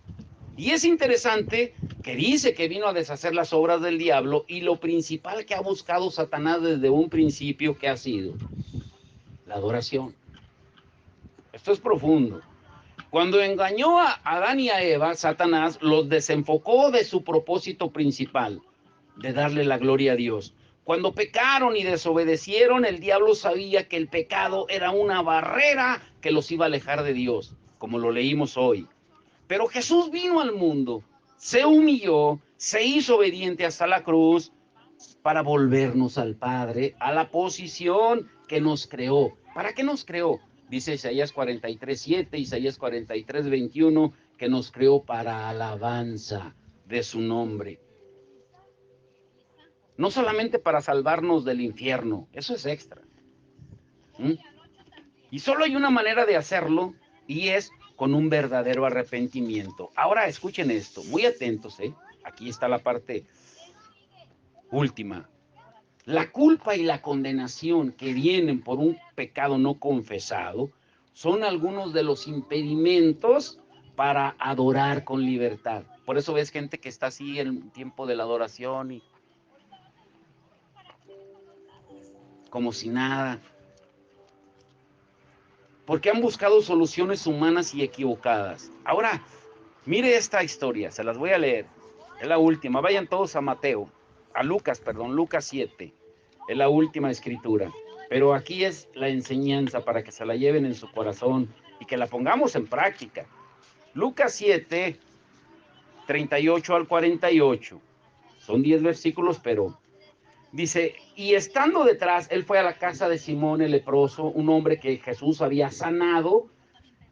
Y es interesante que dice que vino a deshacer las obras del diablo, y lo principal que ha buscado Satanás desde un principio, ¿qué ha sido? La adoración. Esto es profundo. Cuando engañó a Adán y a Eva, Satanás los desenfocó de su propósito principal, de darle la gloria a Dios. Cuando pecaron y desobedecieron, el diablo sabía que el pecado era una barrera que los iba a alejar de Dios, como lo leímos hoy. Pero Jesús vino al mundo, se humilló, se hizo obediente hasta la cruz para volvernos al Padre, a la posición que nos creó. ¿Para qué nos creó? Dice Isaías 43:7, Isaías 43:21, que nos creó para alabanza de su nombre. No solamente para salvarnos del infierno, eso es extra. Y solo hay una manera de hacerlo, y es con un verdadero arrepentimiento. Ahora escuchen esto, muy atentos, aquí está la parte última. La culpa y la condenación que vienen por un pecado no confesado son algunos de los impedimentos para adorar con libertad. Por eso ves gente que está así en el tiempo de la adoración y como si nada. Porque han buscado soluciones humanas y equivocadas. Ahora, mire esta historia, se las voy a leer. Es la última. Vayan todos a Lucas 7. Es la última escritura. Pero aquí es la enseñanza para que se la lleven en su corazón y que la pongamos en práctica. Lucas 7, 38 al 48. Son 10 versículos, pero dice: y estando detrás, él fue a la casa de Simón el leproso, un hombre que Jesús había sanado.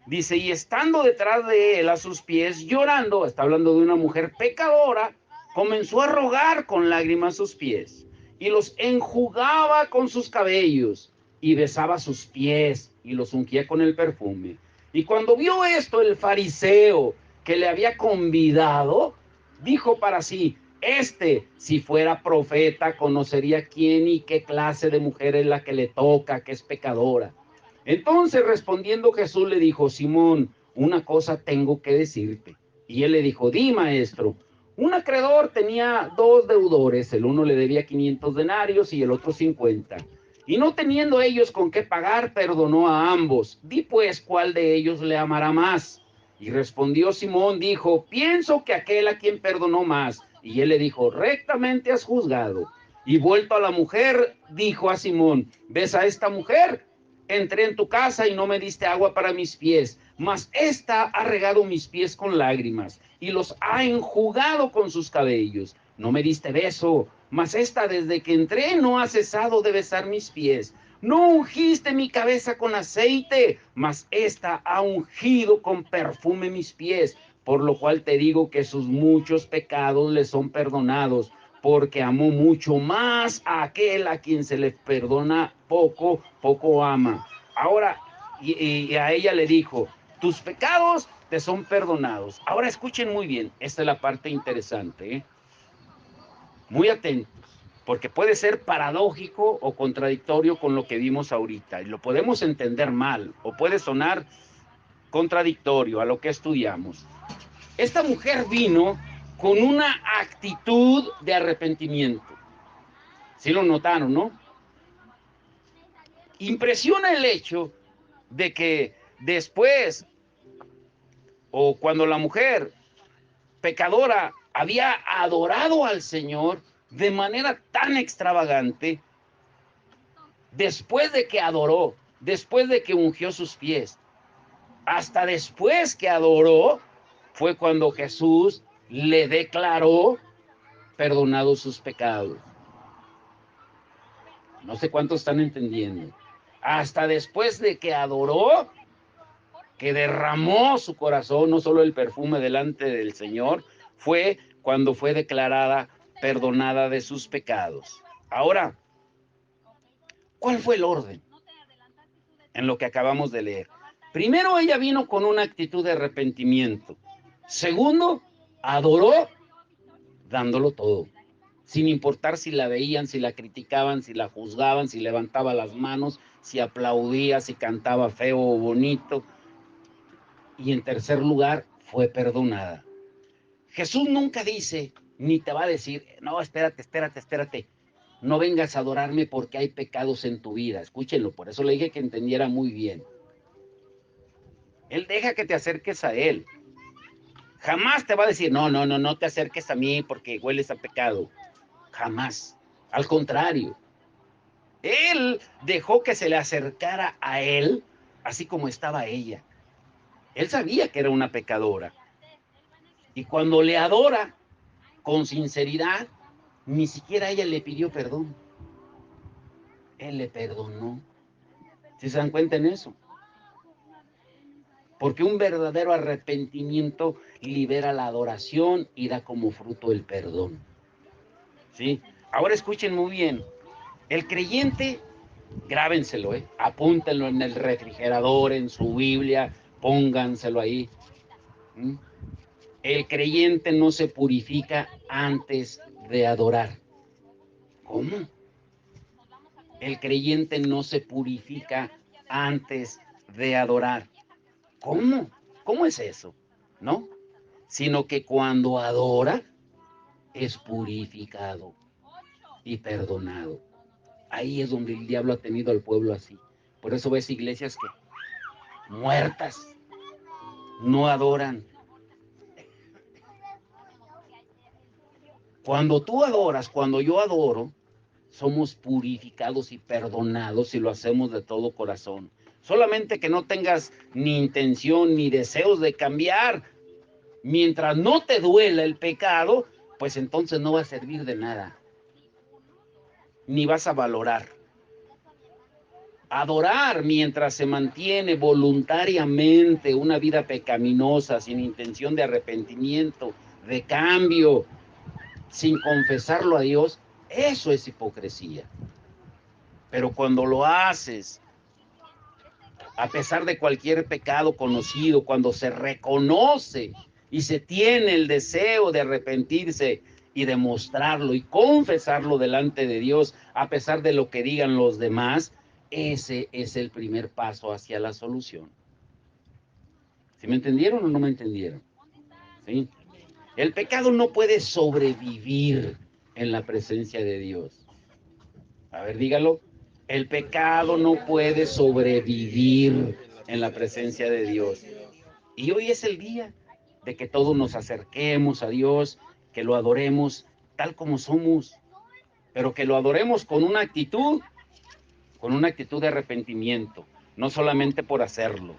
Dice: y estando detrás de él a sus pies, llorando, está hablando de una mujer pecadora, comenzó a rogar con lágrimas sus pies, y los enjugaba con sus cabellos, y besaba sus pies, y los ungía con el perfume. Y cuando vio esto, el fariseo que le había convidado, dijo para sí: si fuera profeta, conocería quién y qué clase de mujer es la que le toca, que es pecadora. Entonces, respondiendo Jesús, le dijo: Simón, una cosa tengo que decirte. Y él le dijo: di, maestro. Un acreedor tenía 2 deudores, el uno le debía 500 denarios y el otro 50. Y no teniendo ellos con qué pagar, perdonó a ambos. Di pues, ¿cuál de ellos le amará más? Y respondió Simón, dijo: pienso que aquel a quien perdonó más. Y él le dijo: rectamente has juzgado. Y vuelto a la mujer, dijo a Simón: ¿ves a esta mujer? Entré en tu casa y no me diste agua para mis pies, mas ésta ha regado mis pies con lágrimas y los ha enjugado con sus cabellos. No me diste beso, mas ésta desde que entré no ha cesado de besar mis pies. No ungiste mi cabeza con aceite, mas ésta ha ungido con perfume mis pies. Por lo cual te digo que sus muchos pecados le son perdonados, porque amó mucho, más a aquel a quien se le perdona poco, poco ama. Ahora, y a ella le dijo: tus pecados te son perdonados. Ahora escuchen muy bien, esta es la parte interesante, muy atentos, porque puede ser paradójico o contradictorio con lo que vimos ahorita, y lo podemos entender mal, o puede sonar contradictorio a lo que estudiamos. Esta mujer vino con una actitud de arrepentimiento. ¿Sí lo notaron, no? Impresiona el hecho de que después, o cuando la mujer pecadora había adorado al Señor de manera tan extravagante, después de que adoró, después de que ungió sus pies, hasta después que adoró, fue cuando Jesús le declaró perdonados sus pecados. No sé cuántos están entendiendo. Hasta después de que adoró, que derramó su corazón, no solo el perfume delante del Señor, fue cuando fue declarada perdonada de sus pecados. Ahora, ¿cuál fue el orden en lo que acabamos de leer? Primero, ella vino con una actitud de arrepentimiento. Segundo, adoró dándolo todo, sin importar si la veían, si la criticaban, si la juzgaban, si levantaba las manos, si aplaudía, si cantaba feo o bonito. Y en tercer lugar, fue perdonada. Jesús nunca dice, ni te va a decir, no, espérate, no vengas a adorarme porque hay pecados en tu vida. Escúchenlo, por eso le dije que entendiera muy bien. Él deja que te acerques a Él. Jamás te va a decir, no te acerques a mí porque hueles a pecado. Jamás. Al contrario, Él dejó que se le acercara a Él, así como estaba ella. Él sabía que era una pecadora. Y cuando le adora con sinceridad, ni siquiera ella le pidió perdón. Él le perdonó. ¿Sí se dan cuenta en eso? Porque un verdadero arrepentimiento libera la adoración y da como fruto el perdón. ¿Sí? Ahora escuchen muy bien. El creyente, grábenselo, apúntenlo en el refrigerador, en su Biblia, pónganselo ahí. ¿Mm? El creyente no se purifica antes de adorar. ¿Cómo? El creyente no se purifica antes de adorar. ¿Cómo? ¿Cómo es eso? ¿No? Sino que cuando adora es purificado y perdonado. Ahí es donde el diablo ha tenido al pueblo así. Por eso ves iglesias que muertas no adoran. Cuando tú adoras, cuando yo adoro, somos purificados y perdonados y lo hacemos de todo corazón. Solamente que no tengas ni intención ni deseos de cambiar. Mientras no te duela el pecado, pues entonces no va a servir de nada. Ni vas a valorar. Adorar mientras se mantiene voluntariamente una vida pecaminosa, sin intención de arrepentimiento, de cambio, sin confesarlo a Dios, eso es hipocresía. Pero cuando lo haces, a pesar de cualquier pecado conocido, cuando se reconoce y se tiene el deseo de arrepentirse y de mostrarlo y confesarlo delante de Dios, a pesar de lo que digan los demás, ese es el primer paso hacia la solución. ¿Sí me entendieron o no me entendieron? ¿Sí? El pecado no puede sobrevivir en la presencia de Dios. A ver, dígalo. El pecado no puede sobrevivir en la presencia de Dios. Y hoy es el día de que todos nos acerquemos a Dios, que lo adoremos tal como somos, pero que lo adoremos con una actitud de arrepentimiento, no solamente por hacerlo,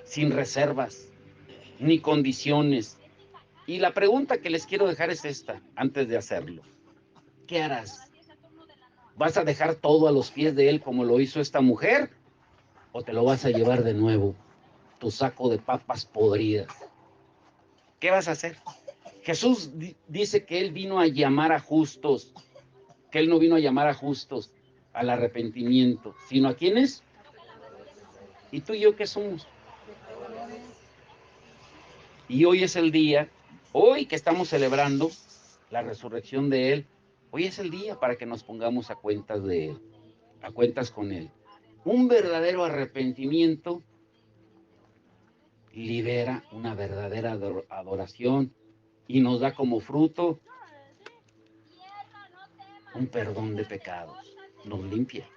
sin reservas, ni condiciones. Y la pregunta que les quiero dejar es esta, antes de hacerlo. ¿Qué harás? ¿Vas a dejar todo a los pies de Él como lo hizo esta mujer? ¿O te lo vas a llevar de nuevo? Tu saco de papas podridas. ¿Qué vas a hacer? Jesús dice que Él vino a llamar a justos, que Él no vino a llamar a justos al arrepentimiento, sino a ¿quiénes? ¿Y tú y yo qué somos? Y hoy es el día, hoy que estamos celebrando la resurrección de Él, hoy es el día para que nos pongamos a cuentas de Él, a cuentas con Él. Un verdadero arrepentimiento libera una verdadera adoración y nos da como fruto un perdón de pecados. Nos limpia.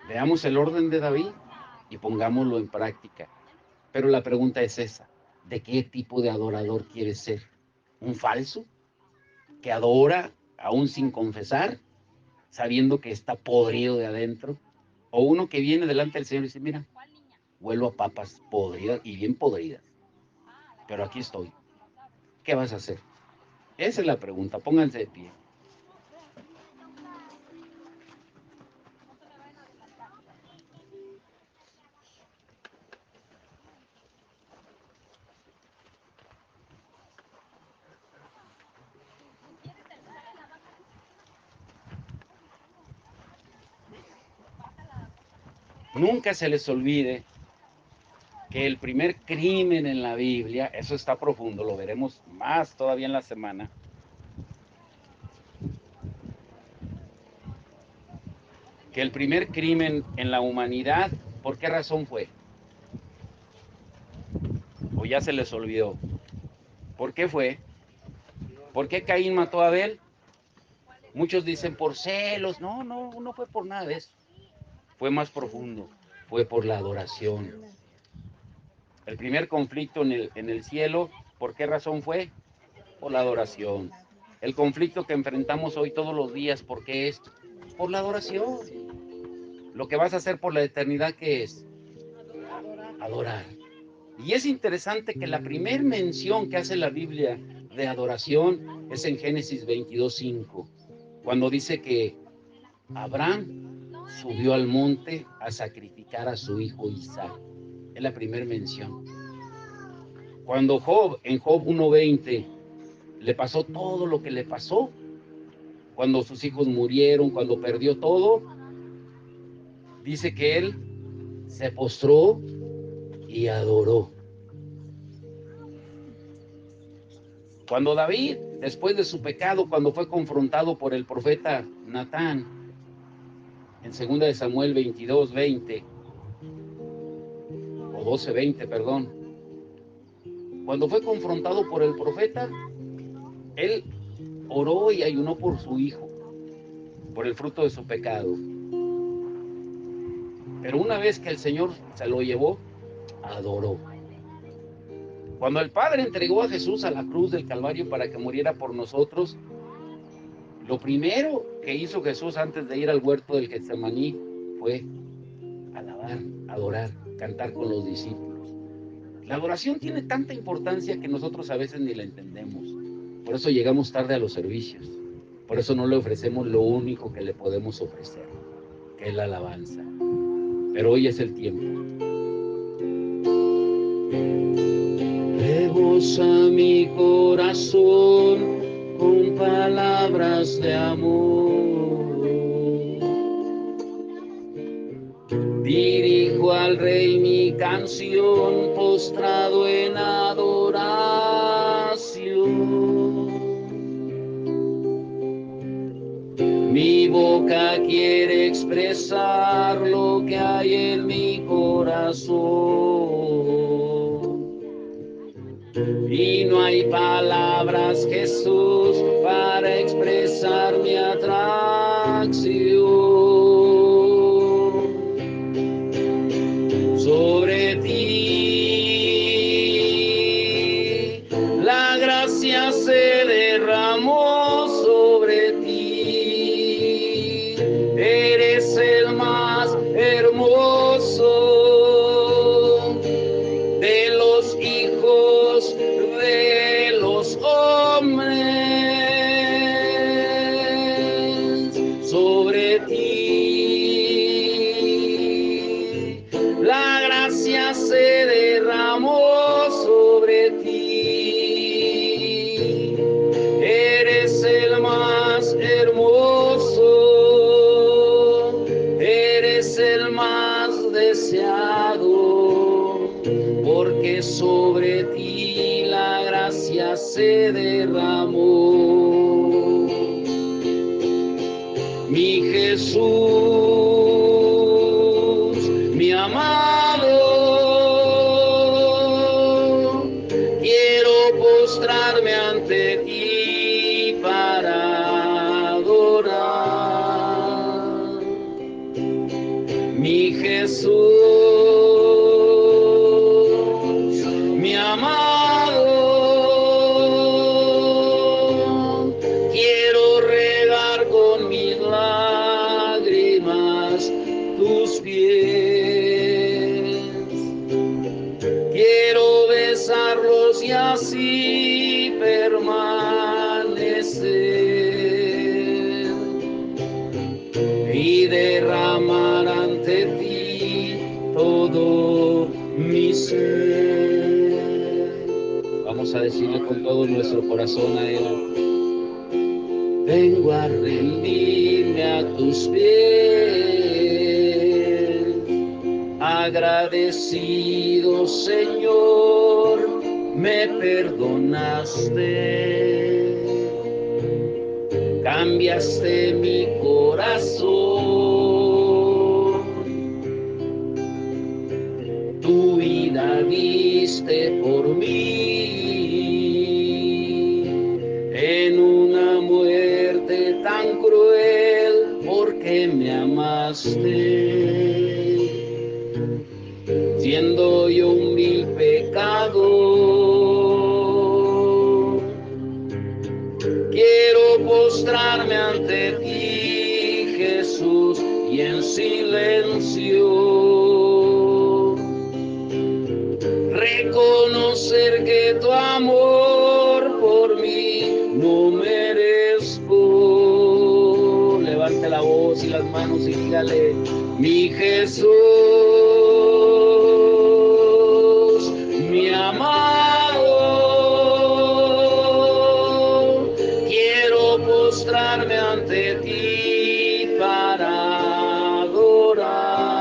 Veamos el orden de David y pongámoslo en práctica. Pero la pregunta es esa: ¿de qué tipo de adorador quieres ser? ¿Un falso que adora aún sin confesar, sabiendo que está podrido de adentro? ¿O uno que viene delante del Señor y dice, mira, huelo a papas podridas y bien podridas, pero aquí estoy? ¿Qué vas a hacer? Esa es la pregunta. Pónganse de pie. Nunca se les olvide que el primer crimen en la Biblia, eso está profundo, lo veremos más todavía en la semana, que el primer crimen en la humanidad, ¿por qué razón fue? ¿O ya se les olvidó? ¿Por qué fue? ¿Por qué Caín mató a Abel? Muchos dicen por celos. No, no, no fue por nada de eso. Fue más profundo. Fue por la adoración. El primer conflicto en el cielo, ¿por qué razón fue? Por la adoración. El conflicto que enfrentamos hoy todos los días, ¿por qué es? Por la adoración. Lo que vas a hacer por la eternidad, ¿qué es? Adorar. Y es interesante que la primera mención que hace la Biblia de adoración es en Génesis 22:5, cuando dice que Abraham subió al monte a sacrificar a su hijo Isaac. Es la primera mención. Cuando Job, en Job 1:20, le pasó todo lo que le pasó, cuando sus hijos murieron, cuando perdió todo, dice que él se postró y adoró. Cuando David, después de su pecado, cuando fue confrontado por el profeta Natán, en 2 de Samuel 22:20, o 12:20, perdón, cuando fue confrontado por el profeta, él oró y ayunó por su hijo, por el fruto de su pecado. Pero una vez que el Señor se lo llevó, adoró. Cuando el Padre entregó a Jesús a la cruz del Calvario para que muriera por nosotros, lo primero que hizo Jesús antes de ir al huerto del Getsemaní fue alabar, adorar, cantar con los discípulos. La adoración tiene tanta importancia que nosotros a veces ni la entendemos. Por eso llegamos tarde a los servicios. Por eso no le ofrecemos lo único que le podemos ofrecer, que es la alabanza. Pero hoy es el tiempo. Rebosa mi corazón con palabras de amor. Dirijo al Rey mi canción, postrado en adoración. Mi boca quiere expresar lo que hay en mi corazón. Y no hay palabras, Jesús, para expresar mi atracción. Sobre ti la gracia se derramó, sobre ti eres el más hermoso de los hijos de los hombres. Sobre ti la gracia se derramó, sobre ti eres el más hermoso, eres el más deseado, porque sobre ti la gracia se derramó. Mi Jesús, postrarme ante ti para adorar. Mi Jesús, mi amado, quiero regar con mis lágrimas tus pies. Quiero besarlos y así permanecer y derramar ante ti todo mi ser. Vamos a decirle con todo nuestro corazón a Él: vengo a rendirme a tus pies, agradecido, Señor, me perdonaste, cambiaste mi corazón, tu vida diste por mí, en una muerte tan cruel, porque me amaste. Siendo yo un vil pecador, quiero postrarme ante ti, Jesús, y en silencio reconocer que tu amor por mí no merezco. Levante la voz y las manos y dígale: mi Jesús, mi amado, quiero postrarme ante ti para adorar.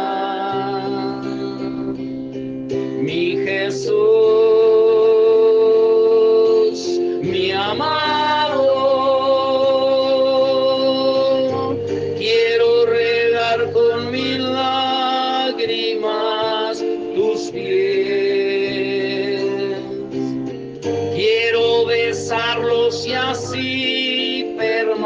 Mi Jesús, mi amado, quiero regar con mis lágrimas tus pies. Quiero besarlos y así permanecer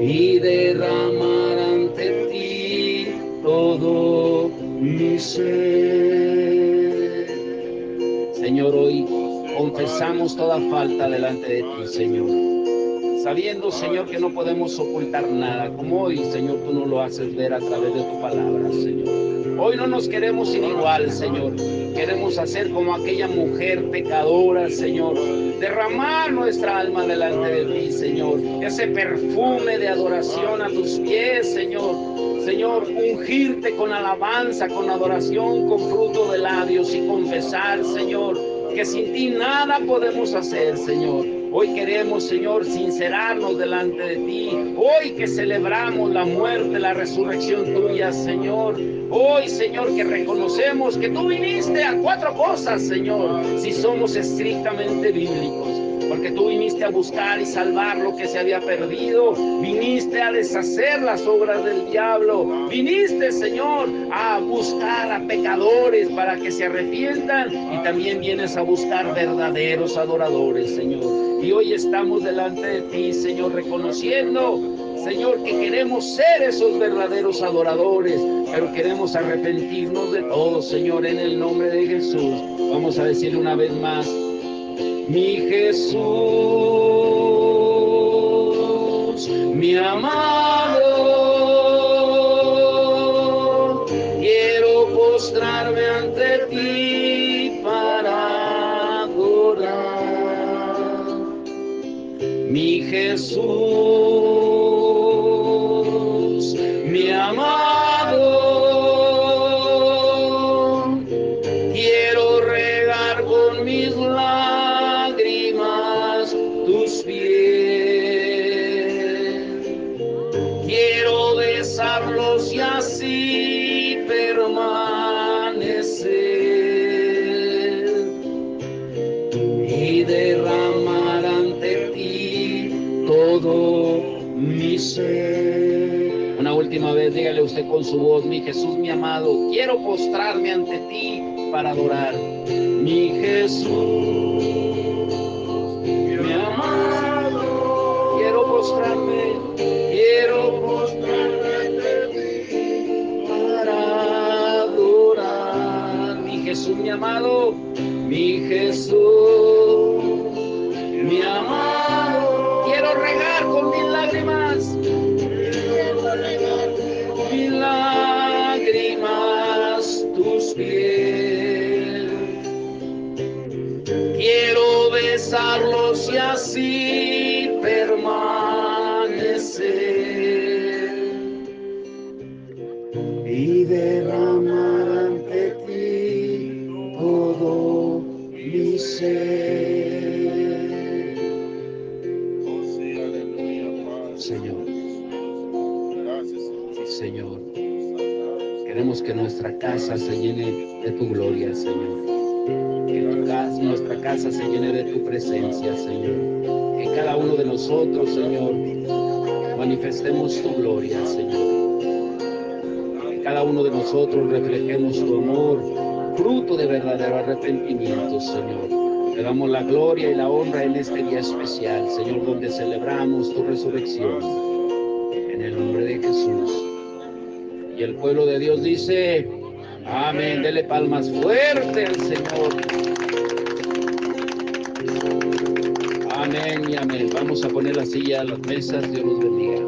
y derramar ante ti todo mi ser. Señor, hoy confesamos toda falta delante de ti, Señor, sabiendo, Señor, que no podemos ocultar nada, como hoy, Señor, tú nos lo haces ver a través de tu palabra, Señor. Hoy no nos queremos ir igual, Señor. Queremos hacer como aquella mujer pecadora, Señor. Derramar nuestra alma delante de ti, Señor. Ese perfume de adoración a tus pies, Señor. Señor, ungirte con alabanza, con adoración, con fruto de labios y confesar, Señor, que sin ti nada podemos hacer, Señor. Hoy queremos, Señor, sincerarnos delante de ti. Hoy que celebramos la muerte, la resurrección tuya, Señor. Hoy, Señor, que reconocemos que tú viniste a 4 cosas, Señor, si somos estrictamente bíblicos. Porque tú viniste a buscar y salvar lo que se había perdido. Viniste a deshacer las obras del diablo. Viniste, Señor, a buscar a pecadores para que se arrepientan. Y también vienes a buscar verdaderos adoradores, Señor. Y hoy estamos delante de ti, Señor, reconociendo, Señor, que queremos ser esos verdaderos adoradores, pero queremos arrepentirnos de todo, Señor, en el nombre de Jesús. Vamos a decirle una vez más: mi Jesús, mi amado, quiero postrarme ante ti para adorar. Mi Jesús, mi amado, quiero regar con mis lágrimas tus pies. Quiero besarlos y así permanecer y derramar ante ti todo dígale usted con su voz: mi Jesús, mi amado, quiero postrarme ante ti para adorar. Mi Jesús, mi amado, quiero postrarme ante ti para adorar. Mi Jesús, mi amado, mi Jesús, mi amado, quiero regar con mis lágrimas tus pies. Quiero besarlos y así permanecer y derramar ante ti todo mi ser. Oh, sí, aleluya, Padre. Señor. Gracias, Sí, Señor. Señor. Queremos que nuestra casa se llene de tu gloria, Señor. Que nuestra casa se llene de tu presencia, Señor. Que cada uno de nosotros, Señor, manifestemos tu gloria, Señor. Que cada uno de nosotros reflejemos tu amor, fruto de verdadero arrepentimiento, Señor. Te damos la gloria y la honra en este día especial, Señor, donde celebramos tu resurrección. En el nombre de Jesús. Y el pueblo de Dios dice: amén. Dele palmas fuerte al Señor. Amén y amén. Vamos a poner la silla a las mesas. Dios los bendiga.